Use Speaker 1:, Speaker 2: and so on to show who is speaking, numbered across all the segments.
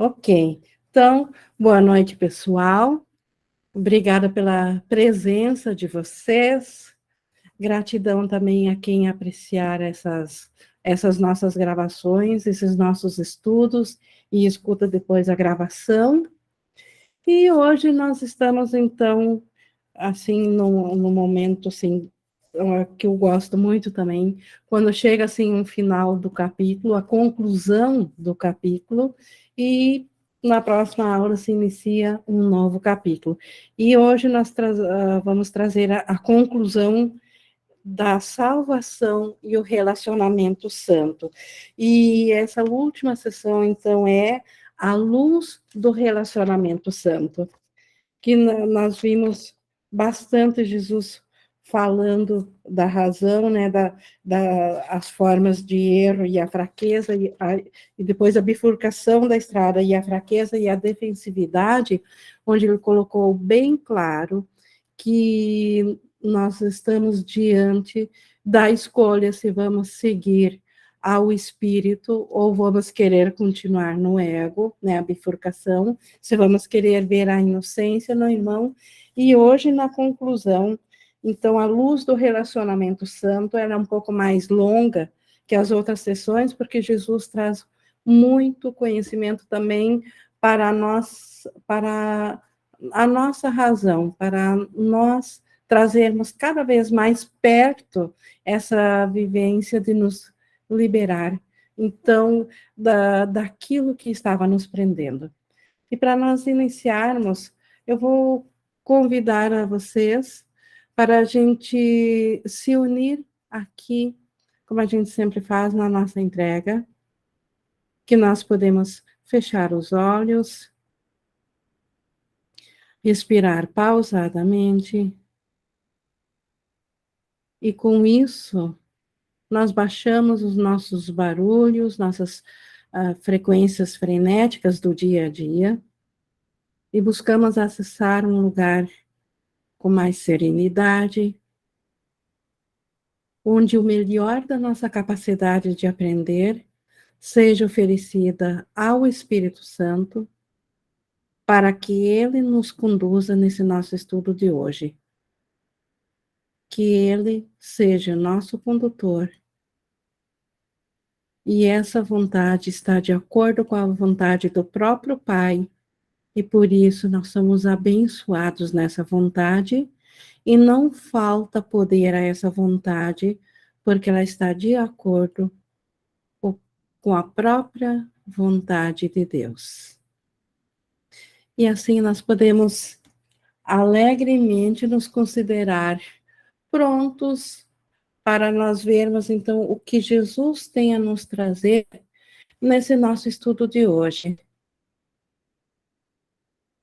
Speaker 1: Ok. Então, boa noite, pessoal. Obrigada pela presença de vocês. Gratidão também a quem apreciar essas nossas gravações, esses nossos estudos e escuta depois a gravação. E hoje nós estamos, então, assim, num momento, assim, que eu gosto muito também, quando chega, assim, um final do capítulo, a conclusão do capítulo, e na próxima aula se inicia um novo capítulo. E hoje nós vamos trazer a conclusão da salvação e o relacionamento santo. E essa última sessão, então, é a luz do relacionamento santo, que nós vimos bastante Jesus falando da razão, né, as formas de erro e a fraqueza, e depois a bifurcação da estrada, e a fraqueza e a defensividade, onde ele colocou bem claro que nós estamos diante da escolha se vamos seguir ao espírito ou vamos querer continuar no ego, né, a bifurcação, se vamos querer ver a inocência no irmão, e hoje na conclusão, então a luz do relacionamento santo era um pouco mais longa que as outras sessões, porque Jesus traz muito conhecimento também para a nossa razão, para nós trazermos cada vez mais perto essa vivência de nos liberar, então, daquilo que estava nos prendendo. E para nós iniciarmos, eu vou convidar a vocês para a gente se unir aqui, como a gente sempre faz na nossa entrega, que nós podemos fechar os olhos, respirar pausadamente, e com isso, nós baixamos os nossos barulhos, nossas frequências frenéticas do dia a dia, e buscamos acessar um lugar com mais serenidade, onde o melhor da nossa capacidade de aprender seja oferecida ao Espírito Santo, para que ele nos conduza nesse nosso estudo de hoje. Que ele seja nosso condutor. E essa vontade está de acordo com a vontade do próprio Pai, e por isso nós somos abençoados nessa vontade, e não falta poder a essa vontade, porque ela está de acordo com a própria vontade de Deus. E assim nós podemos alegremente nos considerar prontos para nós vermos, então, o que Jesus tem a nos trazer nesse nosso estudo de hoje.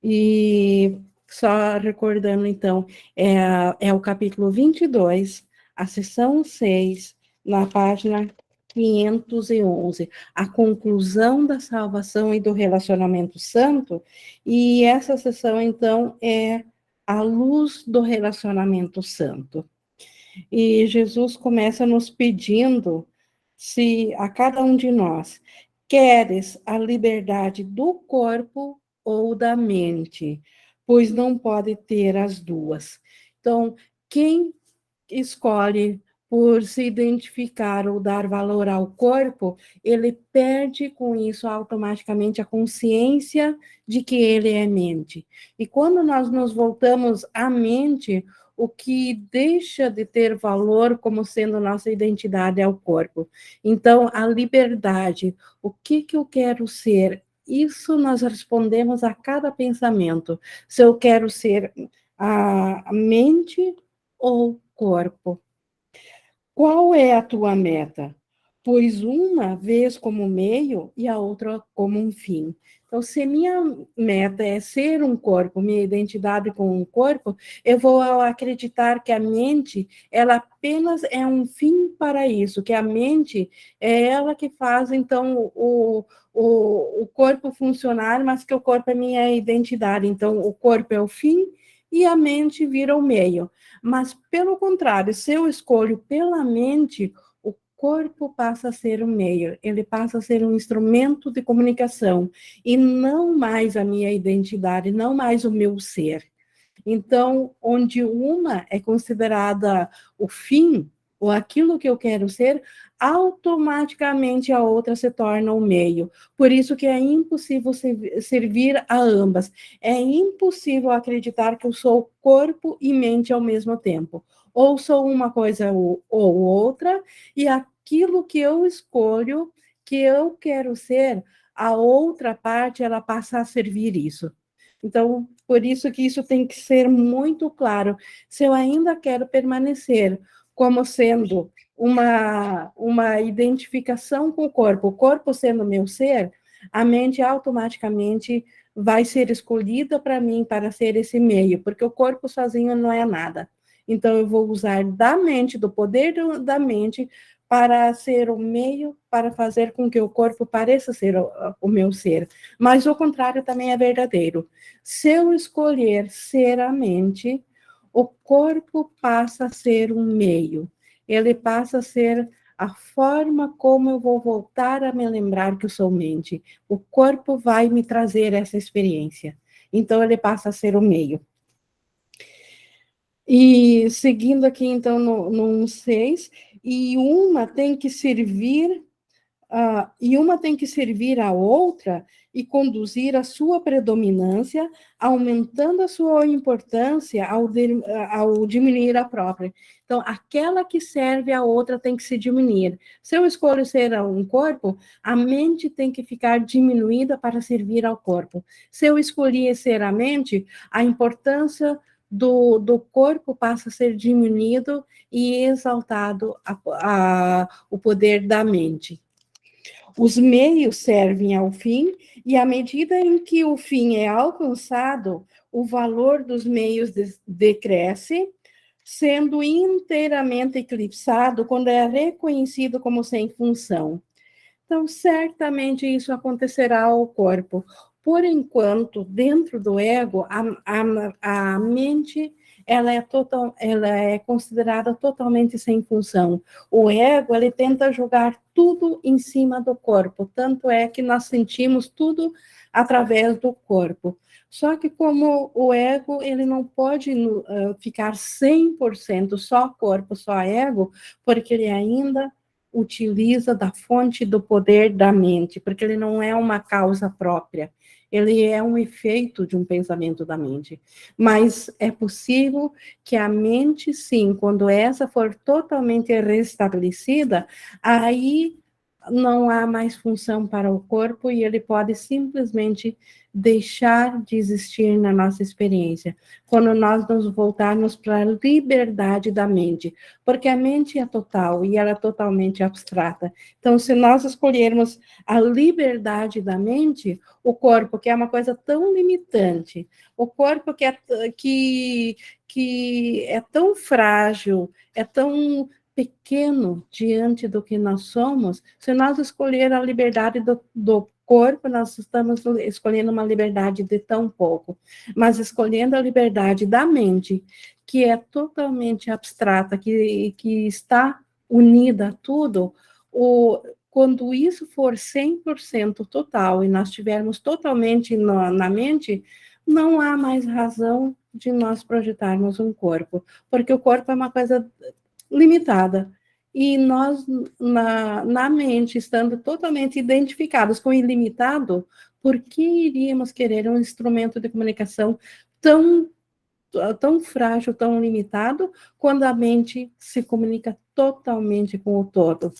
Speaker 1: E só recordando, então, é o capítulo 22, a seção 6, na página 511, a conclusão da salvação e do relacionamento santo, e essa seção, então, é a luz do relacionamento santo. E Jesus começa nos pedindo se a cada um de nós queres a liberdade do corpo ou da mente, pois não pode ter as duas. Então, quem escolhe por se identificar ou dar valor ao corpo, ele perde com isso automaticamente a consciência de que ele é mente. E quando nós nos voltamos à mente, o que deixa de ter valor como sendo nossa identidade é o corpo. Então, a liberdade, o que eu quero ser? Isso nós respondemos a cada pensamento. Se eu quero ser a mente ou corpo. Qual é a tua meta? Pois uma vez como meio e a outra como um fim. Então, se minha meta é ser um corpo, minha identidade com um corpo, eu vou acreditar que a mente, ela apenas é um fim para isso, que a mente é ela que faz, então, o corpo funcionar, mas que o corpo é minha identidade. Então, o corpo é o fim e a mente vira o meio. Mas, pelo contrário, se eu escolho pela mente, corpo passa a ser um meio, ele passa a ser um instrumento de comunicação, e não mais a minha identidade, não mais o meu ser. Então, onde uma é considerada o fim, ou aquilo que eu quero ser, automaticamente a outra se torna o meio. Por isso que é impossível servir a ambas. É impossível acreditar que eu sou corpo e mente ao mesmo tempo. Ou sou uma coisa ou outra, e aquilo que eu escolho, que eu quero ser, a outra parte, ela passa a servir isso. Então, por isso que isso tem que ser muito claro. Se eu ainda quero permanecer como sendo uma identificação com o corpo sendo meu ser, a mente automaticamente vai ser escolhida para mim para ser esse meio, porque o corpo sozinho não é nada. Então, eu vou usar da mente, do poder da mente, para ser o meio para fazer com que o corpo pareça ser o meu ser. Mas o contrário também é verdadeiro. Se eu escolher ser a mente, o corpo passa a ser um meio. Ele passa a ser a forma como eu vou voltar a me lembrar que eu sou mente. O corpo vai me trazer essa experiência. Então, ele passa a ser o meio. E seguindo aqui, então, no 6, e uma tem que servir à outra e conduzir a sua predominância, aumentando a sua importância ao diminuir a própria. Então, aquela que serve à outra tem que se diminuir. Se eu escolho ser um corpo, a mente tem que ficar diminuída para servir ao corpo. Se eu escolher ser a mente, a importância do corpo passa a ser diminuído e exaltado o poder da mente. Os meios servem ao fim, e à medida em que o fim é alcançado, o valor dos meios decresce, sendo inteiramente eclipsado quando é reconhecido como sem função. Então, certamente isso acontecerá ao corpo. Por enquanto, dentro do ego, a mente ela é considerada totalmente sem função. O ego, ele tenta jogar tudo em cima do corpo, tanto é que nós sentimos tudo através do corpo. Só que como o ego, ele não pode ficar 100% só corpo, só ego, porque ele ainda utiliza da fonte do poder da mente, porque ele não é uma causa própria, ele é um efeito de um pensamento da mente. Mas é possível que a mente, sim, quando essa for totalmente restabelecida, aí não há mais função para o corpo e ele pode simplesmente deixar de existir na nossa experiência, quando nós nos voltarmos para a liberdade da mente, porque a mente é total e ela é totalmente abstrata. Então, se nós escolhermos a liberdade da mente, o corpo, que é uma coisa tão limitante, o corpo que é tão frágil, é tão pequeno diante do que nós somos, se nós escolher a liberdade do corpo, nós estamos escolhendo uma liberdade de tão pouco, mas escolhendo a liberdade da mente, que é totalmente abstrata, que está unida a tudo, quando isso for 100% total e nós estivermos totalmente na mente, não há mais razão de nós projetarmos um corpo, porque o corpo é uma coisa limitada. E nós, na mente, estando totalmente identificados com o ilimitado, por que iríamos querer um instrumento de comunicação tão frágil, tão limitado, quando a mente se comunica totalmente com o todo?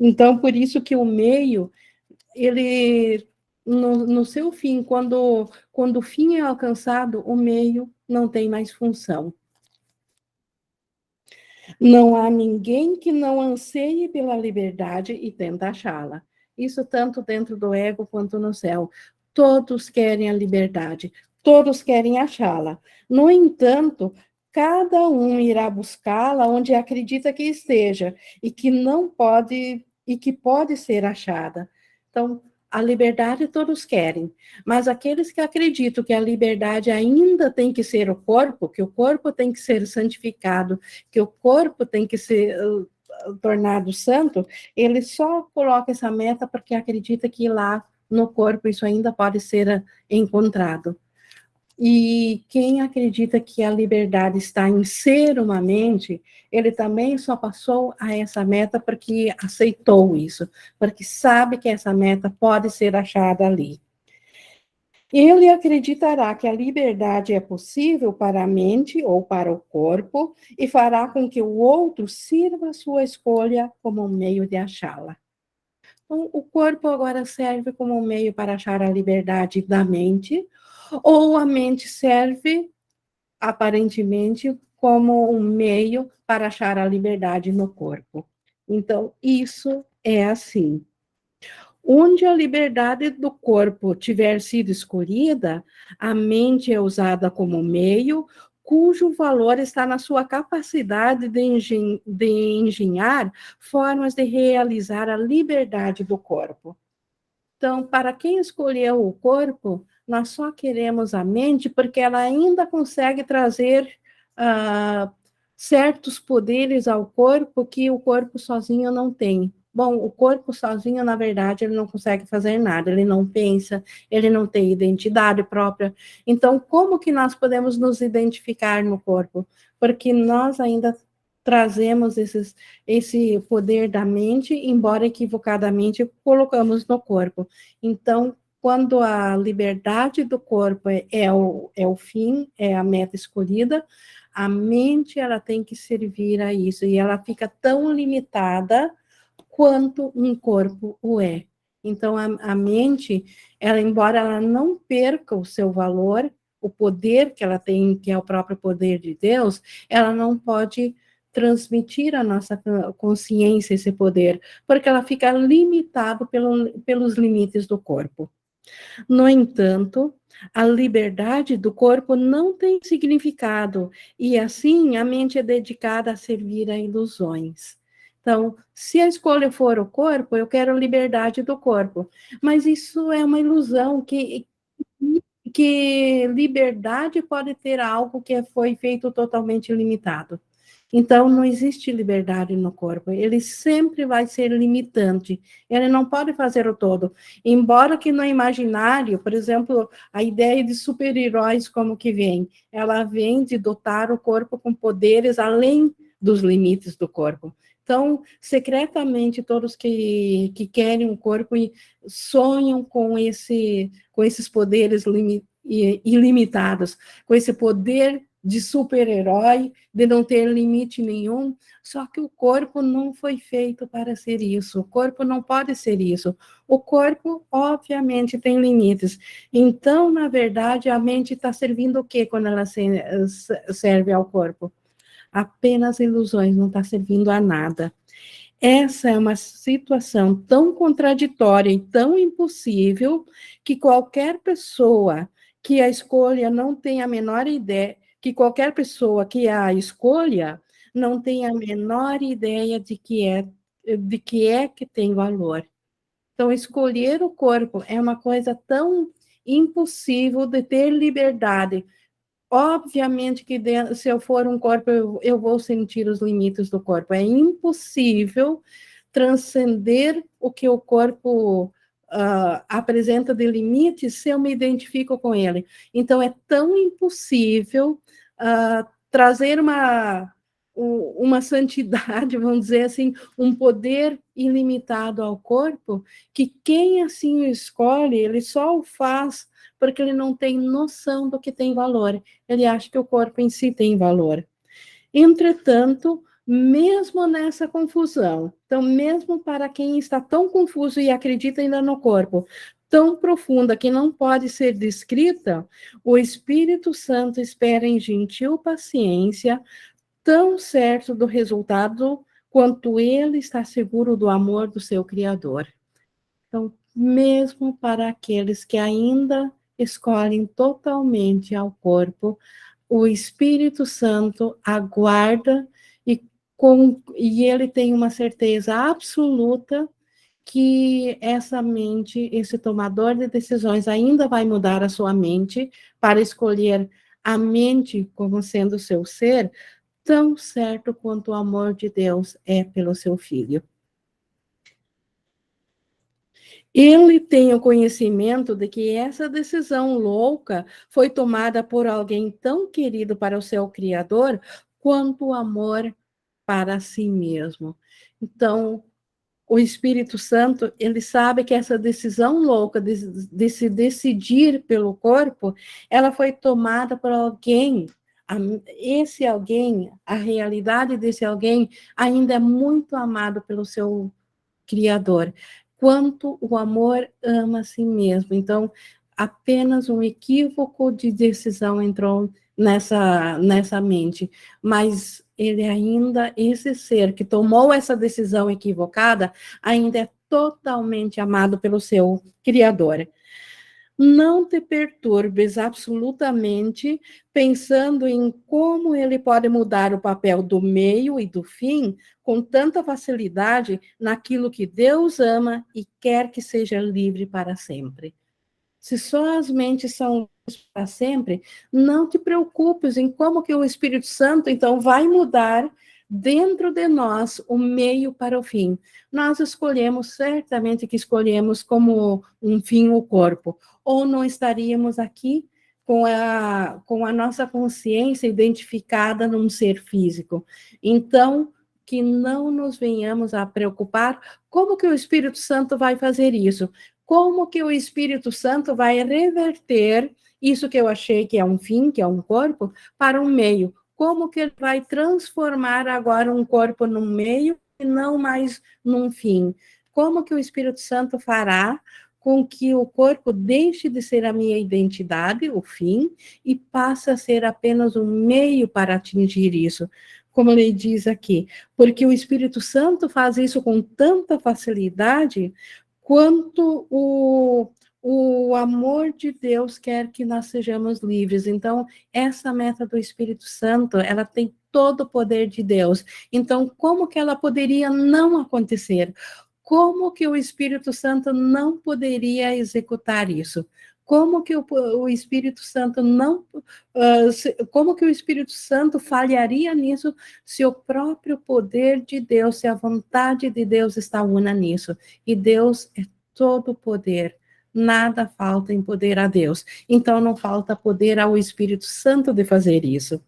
Speaker 1: Então, por isso que o meio, ele, no seu fim, quando o fim é alcançado, o meio não tem mais função. Não há ninguém que não anseie pela liberdade e tenta achá-la. Isso tanto dentro do ego quanto no céu. Todos querem a liberdade, todos querem achá-la. No entanto, cada um irá buscá-la onde acredita que esteja e que não pode e que pode ser achada. Então, a liberdade todos querem, mas aqueles que acreditam que a liberdade ainda tem que ser o corpo, que o corpo tem que ser santificado, que o corpo tem que ser tornado santo, ele só coloca essa meta porque acredita que lá no corpo isso ainda pode ser encontrado. E quem acredita que a liberdade está em ser uma mente, ele também só passou a essa meta porque aceitou isso, porque sabe que essa meta pode ser achada ali. Ele acreditará que a liberdade é possível para a mente ou para o corpo e fará com que o outro sirva a sua escolha como um meio de achá-la. Então, o corpo agora serve como um meio para achar a liberdade da mente, ou a mente serve, aparentemente, como um meio para achar a liberdade no corpo. Então, isso é assim. Onde a liberdade do corpo tiver sido escolhida, a mente é usada como meio, cujo valor está na sua capacidade de engenhar formas de realizar a liberdade do corpo. Então, para quem escolheu o corpo, nós só queremos a mente porque ela ainda consegue trazer certos poderes ao corpo que o corpo sozinho não tem. Bom, o corpo sozinho, na verdade, ele não consegue fazer nada, ele não pensa, ele não tem identidade própria. Então, como que nós podemos nos identificar no corpo? Porque nós ainda trazemos esse poder da mente, embora equivocadamente colocamos no corpo. Então, quando a liberdade do corpo é o fim, é a meta escolhida, a mente ela tem que servir a isso, e ela fica tão limitada quanto um corpo o é. Então, a mente, ela, embora ela não perca o seu valor, o poder que ela tem, que é o próprio poder de Deus, ela não pode transmitir à nossa consciência esse poder, porque ela fica limitada pelos limites do corpo. No entanto, a liberdade do corpo não tem significado, e assim a mente é dedicada a servir a ilusões. Então, se a escolha for o corpo, eu quero liberdade do corpo, mas isso é uma ilusão que liberdade pode ter algo que foi feito totalmente limitado. Então, não existe liberdade no corpo, ele sempre vai ser limitante, ele não pode fazer o todo. Embora que no imaginário, por exemplo, a ideia de super-heróis como que vem? Ela vem de dotar o corpo com poderes além dos limites do corpo. Então, secretamente, todos que querem um corpo sonham com esses poderes ilimitados, com esse poder de super-herói, de não ter limite nenhum, só que o corpo não foi feito para ser isso, o corpo não pode ser isso. O corpo, obviamente, tem limites. Então, na verdade, a mente está servindo o quê quando ela serve ao corpo? Apenas ilusões, não está servindo a nada. Essa é uma situação tão contraditória e tão impossível que qualquer pessoa que a escolha não tem a menor ideia, que qualquer pessoa que a escolha não tem a menor ideia de que tem valor. Então, escolher o corpo é uma coisa tão impossível de ter liberdade. Obviamente que se eu for um corpo, eu vou sentir os limites do corpo. É impossível transcender o que o corpo apresenta de limites se eu me identifico com ele. Então, é tão impossível trazer uma santidade, vamos dizer assim, um poder ilimitado ao corpo, que quem assim o escolhe, ele só o faz porque ele não tem noção do que tem valor. Ele acha que o corpo em si tem valor. Entretanto, mesmo nessa confusão, então, mesmo para quem está tão confuso e acredita ainda no corpo, tão profunda que não pode ser descrita, o Espírito Santo espera em gentil paciência, tão certo do resultado quanto ele está seguro do amor do seu Criador. Então, mesmo para aqueles que ainda escolhem totalmente ao corpo, o Espírito Santo aguarda e ele tem uma certeza absoluta que essa mente, esse tomador de decisões, ainda vai mudar a sua mente para escolher a mente como sendo seu ser, tão certo quanto o amor de Deus é pelo seu Filho. Ele tem o conhecimento de que essa decisão louca foi tomada por alguém tão querido para o seu Criador quanto o amor para si mesmo. Então, o Espírito Santo, ele sabe que essa decisão louca de se decidir pelo corpo, ela foi tomada por alguém. Esse alguém, a realidade desse alguém, ainda é muito amado pelo seu Criador. Quanto o amor ama a si mesmo. Então, apenas um equívoco de decisão entrou nessa mente, mas ele ainda, esse ser que tomou essa decisão equivocada, ainda é totalmente amado pelo seu Criador. Não te perturbes absolutamente pensando em como ele pode mudar o papel do meio e do fim com tanta facilidade naquilo que Deus ama e quer que seja livre para sempre. Se só as mentes são livres para sempre, não te preocupes em como que o Espírito Santo, então, vai mudar dentro de nós o meio para o fim. Nós escolhemos, certamente que escolhemos como um fim o corpo, ou não estaríamos aqui com a nossa consciência identificada num ser físico. Então, que não nos venhamos a preocupar como que o Espírito Santo vai fazer isso. Como que o Espírito Santo vai reverter isso que eu achei que é um fim, que é um corpo, para um meio? Como que ele vai transformar agora um corpo num meio e não mais num fim? Como que o Espírito Santo fará com que o corpo deixe de ser a minha identidade, o fim, e passe a ser apenas um meio para atingir isso? Como ele diz aqui, porque o Espírito Santo faz isso com tanta facilidade, quanto o amor de Deus quer que nós sejamos livres. Então, essa meta do Espírito Santo, ela tem todo o poder de Deus. Então, como que ela poderia não acontecer? Como que o Espírito Santo não poderia executar isso? Como que o Espírito Santo não, como que o Espírito Santo falharia nisso se o próprio poder de Deus, se a vontade de Deus está una nisso? E Deus é todo poder. Nada falta em poder a Deus. Então não falta poder ao Espírito Santo de fazer isso.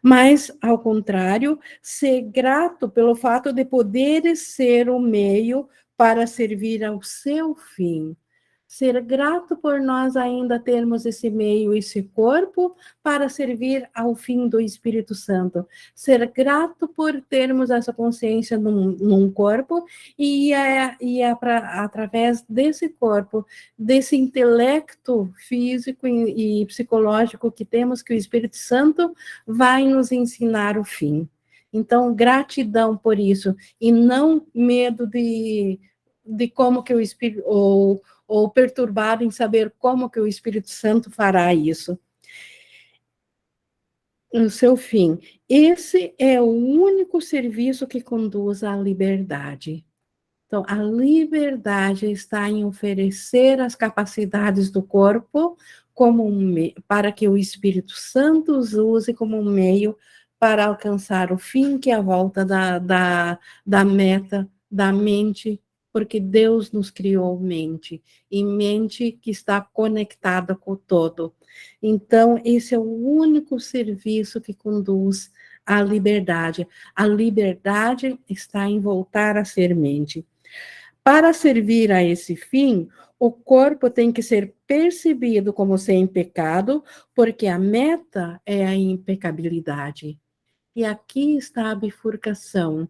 Speaker 1: Mas, ao contrário, ser grato pelo fato de poder ser o meio para servir ao seu fim. Ser grato por nós ainda termos esse meio, esse corpo, para servir ao fim do Espírito Santo. Ser grato por termos essa consciência num corpo através desse corpo, desse intelecto físico e psicológico que temos, que o Espírito Santo vai nos ensinar o fim. Então, gratidão por isso, e não medo de como que o Espírito, ou perturbado em saber como que o Espírito Santo fará isso. O seu fim. Esse é o único serviço que conduz à liberdade. Então, a liberdade está em oferecer as capacidades do corpo como para que o Espírito Santo os use como um meio para alcançar o fim, que é a volta da meta da mente, porque Deus nos criou mente, e mente que está conectada com o todo. Então, esse é o único serviço que conduz à liberdade. A liberdade está em voltar a ser mente. Para servir a esse fim, o corpo tem que ser percebido como sem pecado, porque a meta é a impecabilidade. E aqui está a bifurcação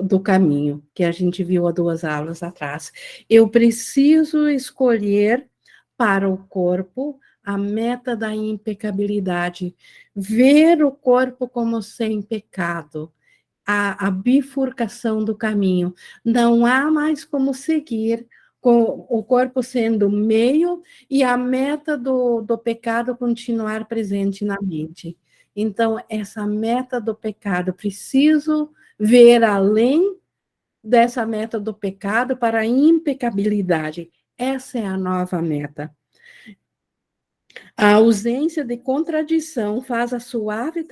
Speaker 1: do caminho, que a gente viu há 2 aulas atrás. Eu preciso escolher para o corpo a meta da impecabilidade, ver o corpo como sem pecado, a bifurcação do caminho. Não há mais como seguir com o corpo sendo meio e a meta do pecado continuar presente na mente. Então, essa meta do pecado, preciso ver além dessa meta do pecado para a impecabilidade. Essa é a nova meta. A ausência de contradição faz a suave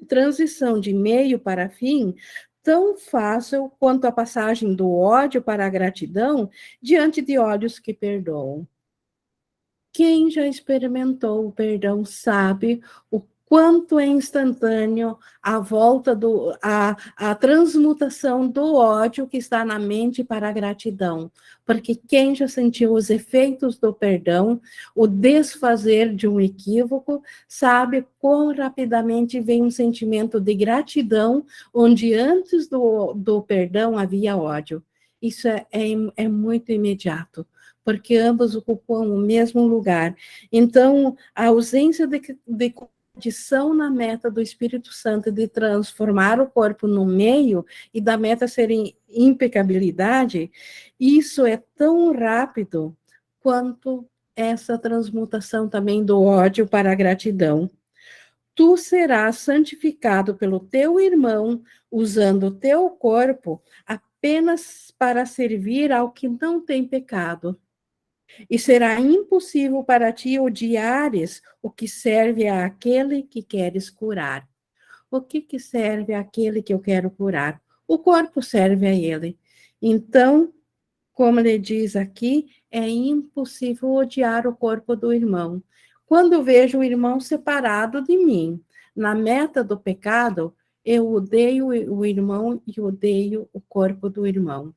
Speaker 1: transição de meio para fim tão fácil quanto a passagem do ódio para a gratidão diante de olhos que perdoam. Quem já experimentou o perdão sabe o quanto é instantâneo a volta a transmutação do ódio que está na mente para a gratidão. Porque quem já sentiu os efeitos do perdão, o desfazer de um equívoco, sabe quão rapidamente vem um sentimento de gratidão, onde antes do perdão havia ódio. Isso é muito imediato, porque ambos ocupam o mesmo lugar. Então, a ausência de condição na meta do Espírito Santo de transformar o corpo no meio e da meta ser em impecabilidade, isso é tão rápido quanto essa transmutação também do ódio para a gratidão. Tu serás santificado pelo teu irmão, usando o teu corpo apenas para servir ao que não tem pecado. E será impossível para ti odiares o que serve àquele que queres curar. O que serve àquele que eu quero curar? O corpo serve a ele. Então, como ele diz aqui, é impossível odiar o corpo do irmão. Quando eu vejo o irmão separado de mim, na meta do pecado, eu odeio o irmão e odeio o corpo do irmão.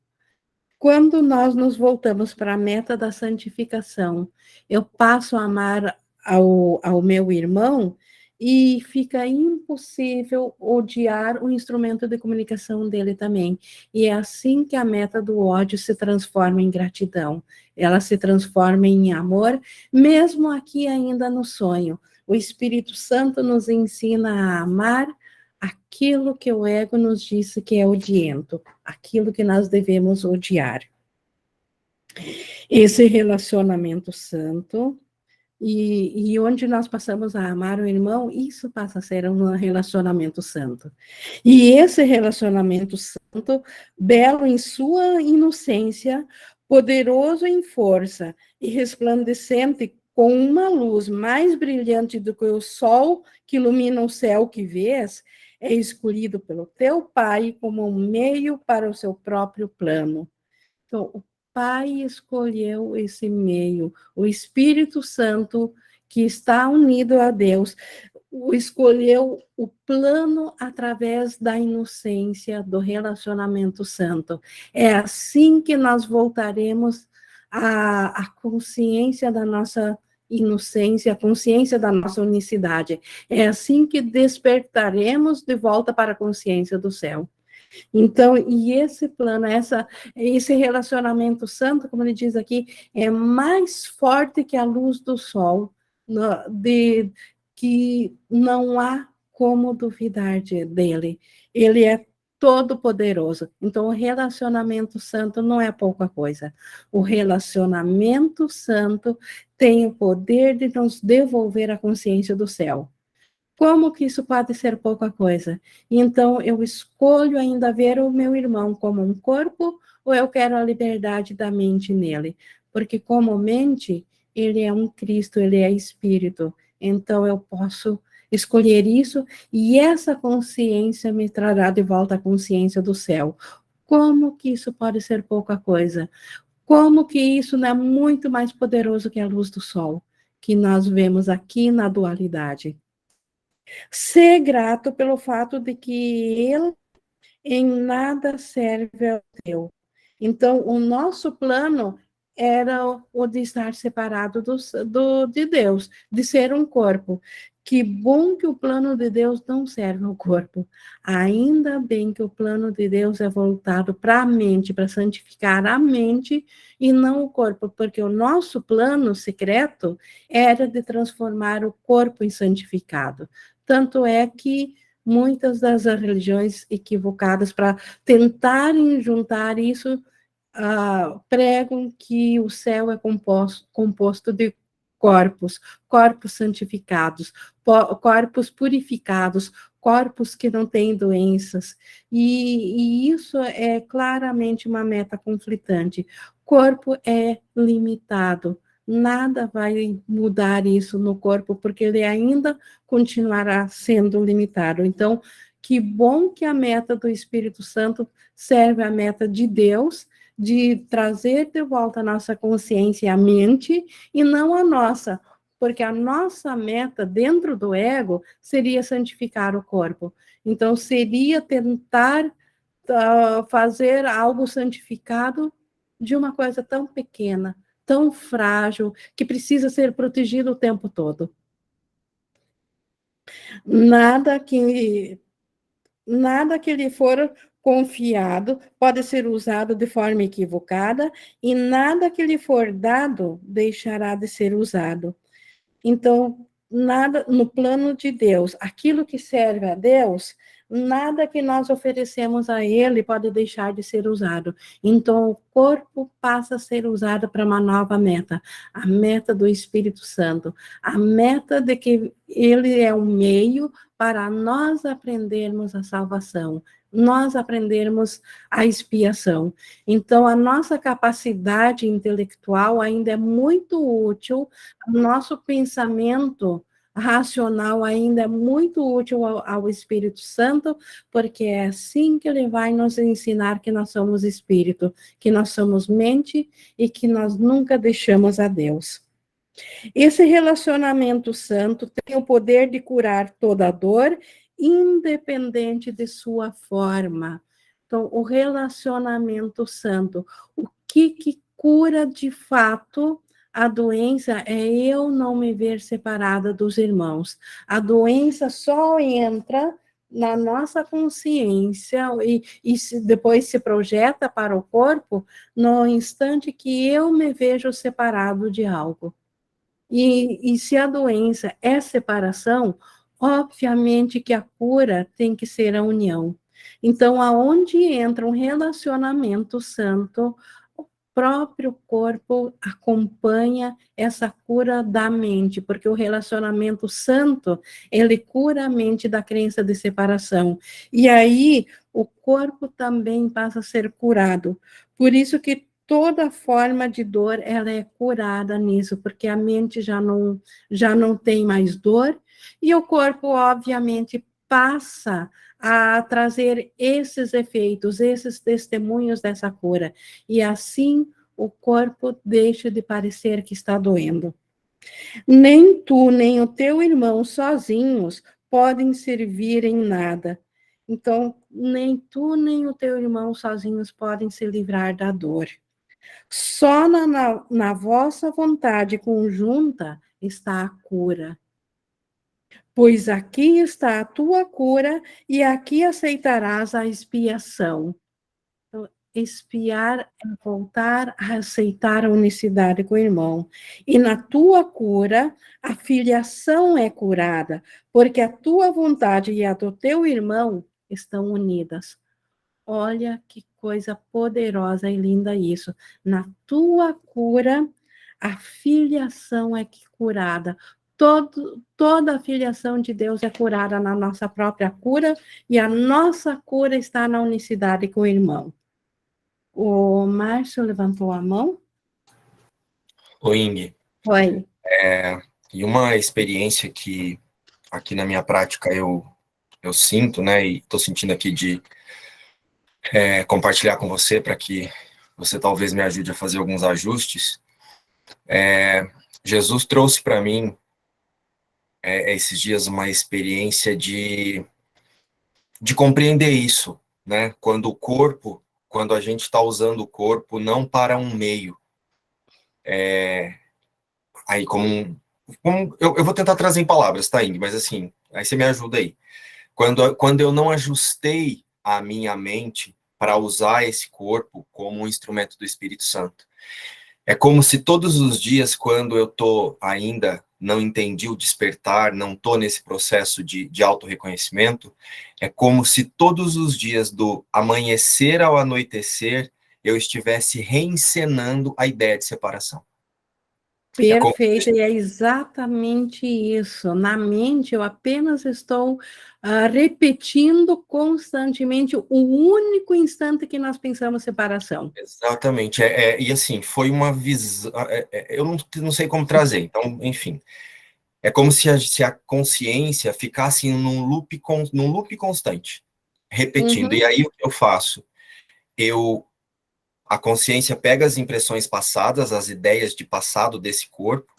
Speaker 1: Quando nós nos voltamos para a meta da santificação, eu passo a amar ao meu irmão e fica impossível odiar o instrumento de comunicação dele também. E é assim que a meta do ódio se transforma em gratidão. Ela se transforma em amor, mesmo aqui ainda no sonho. O Espírito Santo nos ensina a amar aquilo que o ego nos disse que é odiento, aquilo que nós devemos odiar. Esse relacionamento santo, e onde nós passamos a amar o irmão, isso passa a ser um relacionamento santo. E esse relacionamento santo, belo em sua inocência, poderoso em força e resplandecente com uma luz mais brilhante do que o sol que ilumina o céu que vês, é escolhido pelo teu Pai como um meio para o seu próprio plano. Então, o Pai escolheu esse meio, o Espírito Santo, que está unido a Deus, escolheu o plano através da inocência do relacionamento santo. É assim que nós voltaremos à consciência da nossa inocência, a consciência da nossa unicidade. É assim que despertaremos de volta para a consciência do céu. Então, e esse plano, esse relacionamento santo, como ele diz aqui, é mais forte que a luz do sol, que não há como duvidar dele. Ele é todo poderoso. Então, o relacionamento santo não é pouca coisa. O relacionamento santo tem o poder de nos devolver a consciência do céu. Como que isso pode ser pouca coisa? Então, eu escolho ainda ver o meu irmão como um corpo ou eu quero a liberdade da mente nele? Porque, como mente, ele é um Cristo, ele é espírito. Então, eu posso escolher isso e essa consciência me trará de volta a consciência do céu. Como que isso pode ser pouca coisa? Como que isso não é muito mais poderoso que a luz do sol, que nós vemos aqui na dualidade? Ser grato pelo fato de que ele em nada serve ao teu. Então, o nosso plano era o de estar separado de Deus, de ser um corpo. Que bom que o plano de Deus não serve ao corpo. Ainda bem que o plano de Deus é voltado para a mente, para santificar a mente e não o corpo, porque o nosso plano secreto era de transformar o corpo em santificado. Tanto é que muitas das religiões equivocadas para tentarem juntar isso, pregam que o céu é composto de corpos santificados, corpos purificados, corpos que não têm doenças, e isso é claramente uma meta conflitante. Corpo é limitado, nada vai mudar isso no corpo, porque ele ainda continuará sendo limitado. Então, que bom que a meta do Espírito Santo serve à meta de Deus, de trazer de volta a nossa consciência e a mente, e não a nossa, porque a nossa meta dentro do ego seria santificar o corpo. Então, seria tentar fazer algo santificado de uma coisa tão pequena, tão frágil, que precisa ser protegido o tempo todo. Nada que lhe for confiado pode ser usado de forma equivocada, e nada que lhe for dado deixará de ser usado. Então, nada no plano de Deus, aquilo que serve a Deus, nada que nós oferecemos a Ele pode deixar de ser usado. Então, o corpo passa a ser usado para uma nova meta, a meta do Espírito Santo, a meta de que Ele é um meio para nós aprendermos a salvação, nós aprendermos a expiação. Então, a nossa capacidade intelectual ainda é muito útil, o nosso pensamento racional ainda é muito útil ao Espírito Santo, porque é assim que ele vai nos ensinar que nós somos espírito, que nós somos mente e que nós nunca deixamos a Deus. Esse relacionamento santo tem o poder de curar toda dor, independente de sua forma. Então, o relacionamento santo, o que cura de fato a doença é eu não me ver separada dos irmãos. A doença só entra na nossa consciência depois se projeta para o corpo no instante que eu me vejo separado de algo. E se a doença é separação, obviamente que a cura tem que ser a união. Então, aonde entra um relacionamento santo, o próprio corpo acompanha essa cura da mente, porque o relacionamento santo, ele cura a mente da crença de separação. E aí, o corpo também passa a ser curado. Por isso que toda forma de dor, ela é curada nisso, porque a mente já não tem mais dor, e o corpo, obviamente, passa a trazer esses efeitos, esses testemunhos dessa cura, e assim o corpo deixa de parecer que está doendo. Nem tu, nem o teu irmão sozinhos podem servir em nada. Então, nem tu, nem o teu irmão sozinhos podem se livrar da dor. Só na vossa vontade conjunta está a cura. Pois aqui está a tua cura e aqui aceitarás a expiação. Então, expiar é voltar a aceitar a unicidade com o irmão. E na tua cura, a filiação é curada, porque a tua vontade e a do teu irmão estão unidas. Olha que coisa poderosa e linda isso. Na tua cura, a filiação é curada. Toda a filiação de Deus é curada na nossa própria cura, e a nossa cura está na unicidade com o irmão. O Márcio levantou a mão?
Speaker 2: Oi, Inge.
Speaker 1: Oi.
Speaker 2: E uma experiência que aqui na minha prática eu sinto, né, e estou sentindo aqui de compartilhar com você para que você talvez me ajude a fazer alguns ajustes. Jesus trouxe para mim esses dias uma experiência de compreender isso, né? Quando a gente está usando o corpo não para um meio. Aí eu vou tentar trazer em palavras, tá, Inge? Mas assim, aí você me ajuda aí. Quando eu não ajustei a minha mente para usar esse corpo como um instrumento do Espírito Santo. É como se todos os dias, quando eu não entendi o despertar, não estou nesse processo de autorreconhecimento, é como se todos os dias do amanhecer ao anoitecer, eu estivesse reencenando a ideia de separação.
Speaker 1: Perfeito, e é exatamente isso. Na mente, eu apenas estou repetindo constantemente o único instante que nós pensamos separação.
Speaker 2: Exatamente. E assim, foi uma visão. Eu não sei como trazer, então, enfim. É como se a consciência ficasse num loop constante, repetindo. E
Speaker 1: Uhum.
Speaker 2: aí o que eu faço? A consciência pega as impressões passadas, as ideias de passado desse corpo,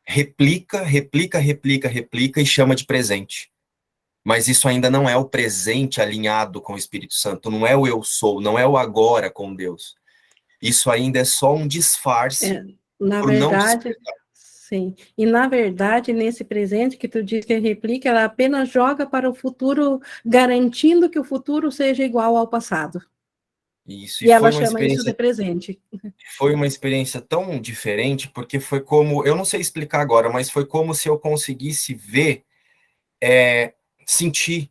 Speaker 2: replica, replica, replica, replica e chama de presente. Mas isso ainda não é o presente alinhado com o Espírito Santo, não é o eu sou, não é o agora com Deus. Isso ainda é só um disfarce
Speaker 1: Na
Speaker 2: por não
Speaker 1: verdade,
Speaker 2: despertar.
Speaker 1: sim. E, na verdade, nesse presente que tu diz que replica, ela apenas joga para o futuro, garantindo que o futuro seja igual ao passado.
Speaker 2: Isso, e
Speaker 1: E ela chama isso de presente.
Speaker 2: foi uma experiência tão diferente, porque foi como, eu não sei explicar agora, mas foi como se eu conseguisse ver, sentir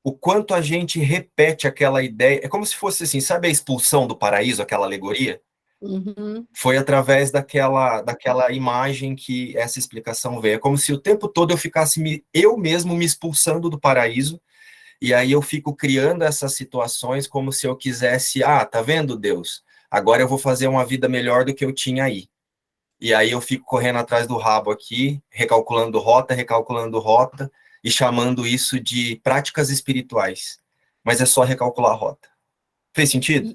Speaker 2: o quanto a gente repete aquela ideia. É como se fosse assim, sabe a expulsão do paraíso, aquela alegoria?
Speaker 1: Uhum.
Speaker 2: Foi através daquela imagem que essa explicação veio. É como se o tempo todo eu ficasse eu mesmo me expulsando do paraíso, e aí eu fico criando essas situações como se eu quisesse, tá vendo, Deus? Agora eu vou fazer uma vida melhor do que eu tinha aí. E aí eu fico correndo atrás do rabo aqui, recalculando rota, e chamando isso de práticas espirituais. Mas é só recalcular a rota. Fez sentido?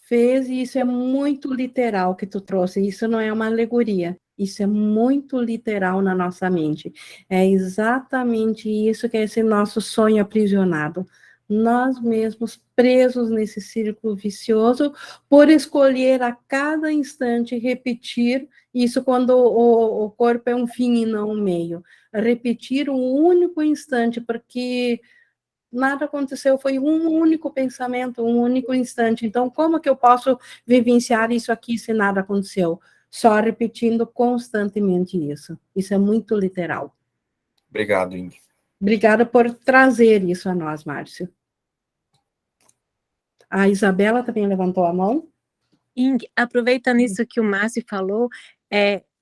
Speaker 1: Fez, e isso é muito literal que tu trouxe, isso não é uma alegoria, isso é muito literal na nossa mente. É exatamente isso que é esse nosso sonho aprisionado. Nós mesmos presos nesse círculo vicioso por escolher a cada instante repetir isso quando o corpo é um fim e não um meio. Repetir um único instante, porque nada aconteceu, foi um único pensamento, um único instante. Então, como que eu posso vivenciar isso aqui se nada aconteceu? Só repetindo constantemente isso. Isso é muito literal.
Speaker 2: Obrigado, Ingrid.
Speaker 1: Obrigada por trazer isso a nós, Márcio. A Isabela também levantou a mão.
Speaker 3: Aproveitando isso que o Márcio falou,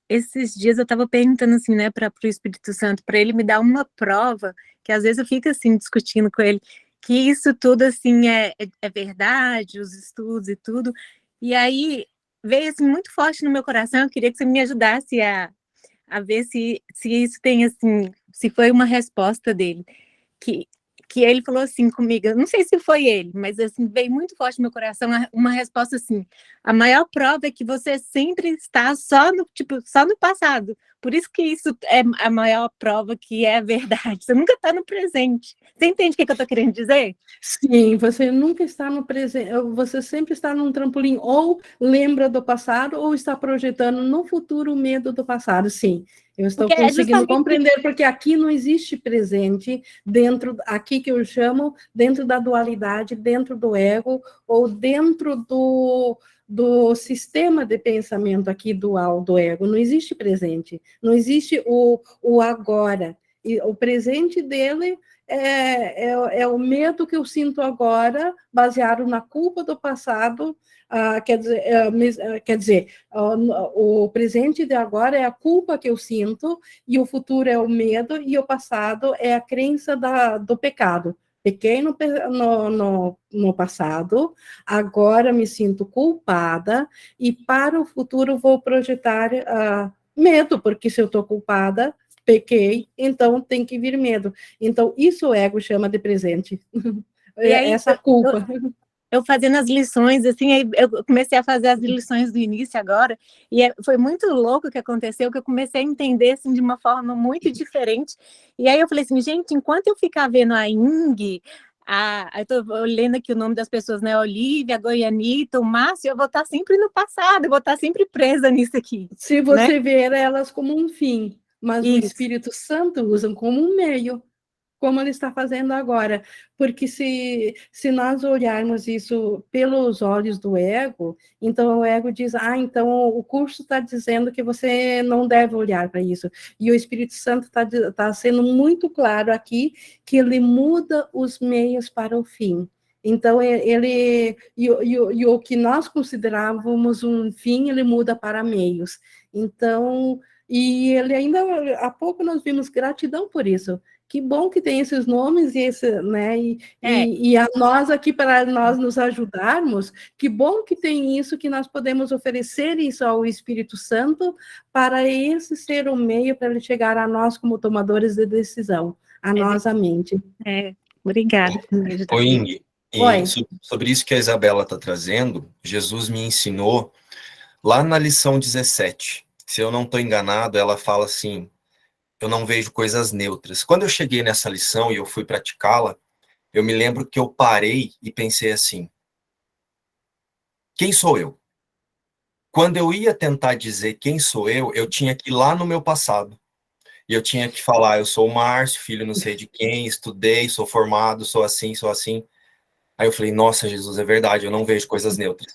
Speaker 3: esses dias eu estava perguntando assim, né, para o Espírito Santo, para ele me dar uma prova, que às vezes eu fico assim discutindo com ele, que isso tudo assim é verdade, os estudos e tudo. E aí veio assim muito forte no meu coração. Eu queria que você me ajudasse a ver se isso tem assim, se foi uma resposta dele. Que, que ele falou assim comigo, eu não sei se foi ele, mas assim, veio muito forte no meu coração uma resposta assim: a maior prova é que você sempre está só no passado. Por isso que isso é a maior prova que é verdade. Você nunca está no presente. Você entende o que eu estou querendo dizer?
Speaker 1: Sim, você nunca está no presente, você sempre está num trampolim, ou lembra do passado, ou está projetando no futuro o medo do passado. Sim, eu estou
Speaker 3: Porque é
Speaker 1: conseguindo
Speaker 3: justamente
Speaker 1: compreender, porque aqui não existe presente, aqui que eu chamo, dentro da dualidade, dentro do ego, ou dentro do sistema de pensamento aqui dual do ego. Não existe presente, não existe o agora. E o presente dele é o medo que eu sinto agora, baseado na culpa do passado. Quer dizer, o presente de agora é a culpa que eu sinto, e o futuro é o medo, e o passado é a crença do pecado. Pequei no passado, agora me sinto culpada, e para o futuro vou projetar medo, porque se eu estou culpada, pequei, então tem que vir medo. Então, isso o ego chama de presente.
Speaker 3: e aí
Speaker 1: Essa culpa.
Speaker 3: eu fazendo as lições, assim, aí eu comecei a fazer as lições do início agora, e foi muito louco o que aconteceu, que eu comecei a entender, assim, de uma forma muito diferente, e aí eu falei assim, gente, enquanto eu ficar vendo a Ing, eu tô lendo aqui o nome das pessoas, né, Olivia, Goianita, o Márcio, eu vou estar sempre no passado, eu vou estar sempre presa nisso aqui,
Speaker 1: Se
Speaker 3: né?
Speaker 1: você ver elas como um fim, mas o
Speaker 3: Isso.
Speaker 1: Espírito Santo usa como um meio, como ele está fazendo agora. Porque se nós olharmos isso pelos olhos do ego, então o ego diz, então o curso está dizendo que você não deve olhar para isso. E o Espírito Santo está sendo muito claro aqui que ele muda os meios para o fim. Então, o que nós considerávamos um fim, ele muda para meios. Então, e ele ainda, há pouco nós vimos gratidão por isso. Que bom que tem esses nomes e esse, né? E a nós aqui para nós nos ajudarmos, que bom que tem isso, que nós podemos oferecer isso ao Espírito Santo para esse ser o meio para ele chegar a nós como tomadores de decisão, a nossa mente.
Speaker 3: Obrigada.
Speaker 2: Oi, Ing,
Speaker 1: Oi.
Speaker 2: sobre isso que a Isabela está trazendo, Jesus me ensinou lá na lição 17. Se eu não estou enganado, ela fala assim: eu não vejo coisas neutras. Quando eu cheguei nessa lição e eu fui praticá-la, eu me lembro que eu parei e pensei assim: quem sou eu? Quando eu ia tentar dizer quem sou eu tinha que ir lá no meu passado. E eu tinha que falar: eu sou o Márcio, filho não sei de quem, estudei, sou formado, sou assim, sou assim. Aí eu falei: nossa, Jesus, é verdade, eu não vejo coisas neutras.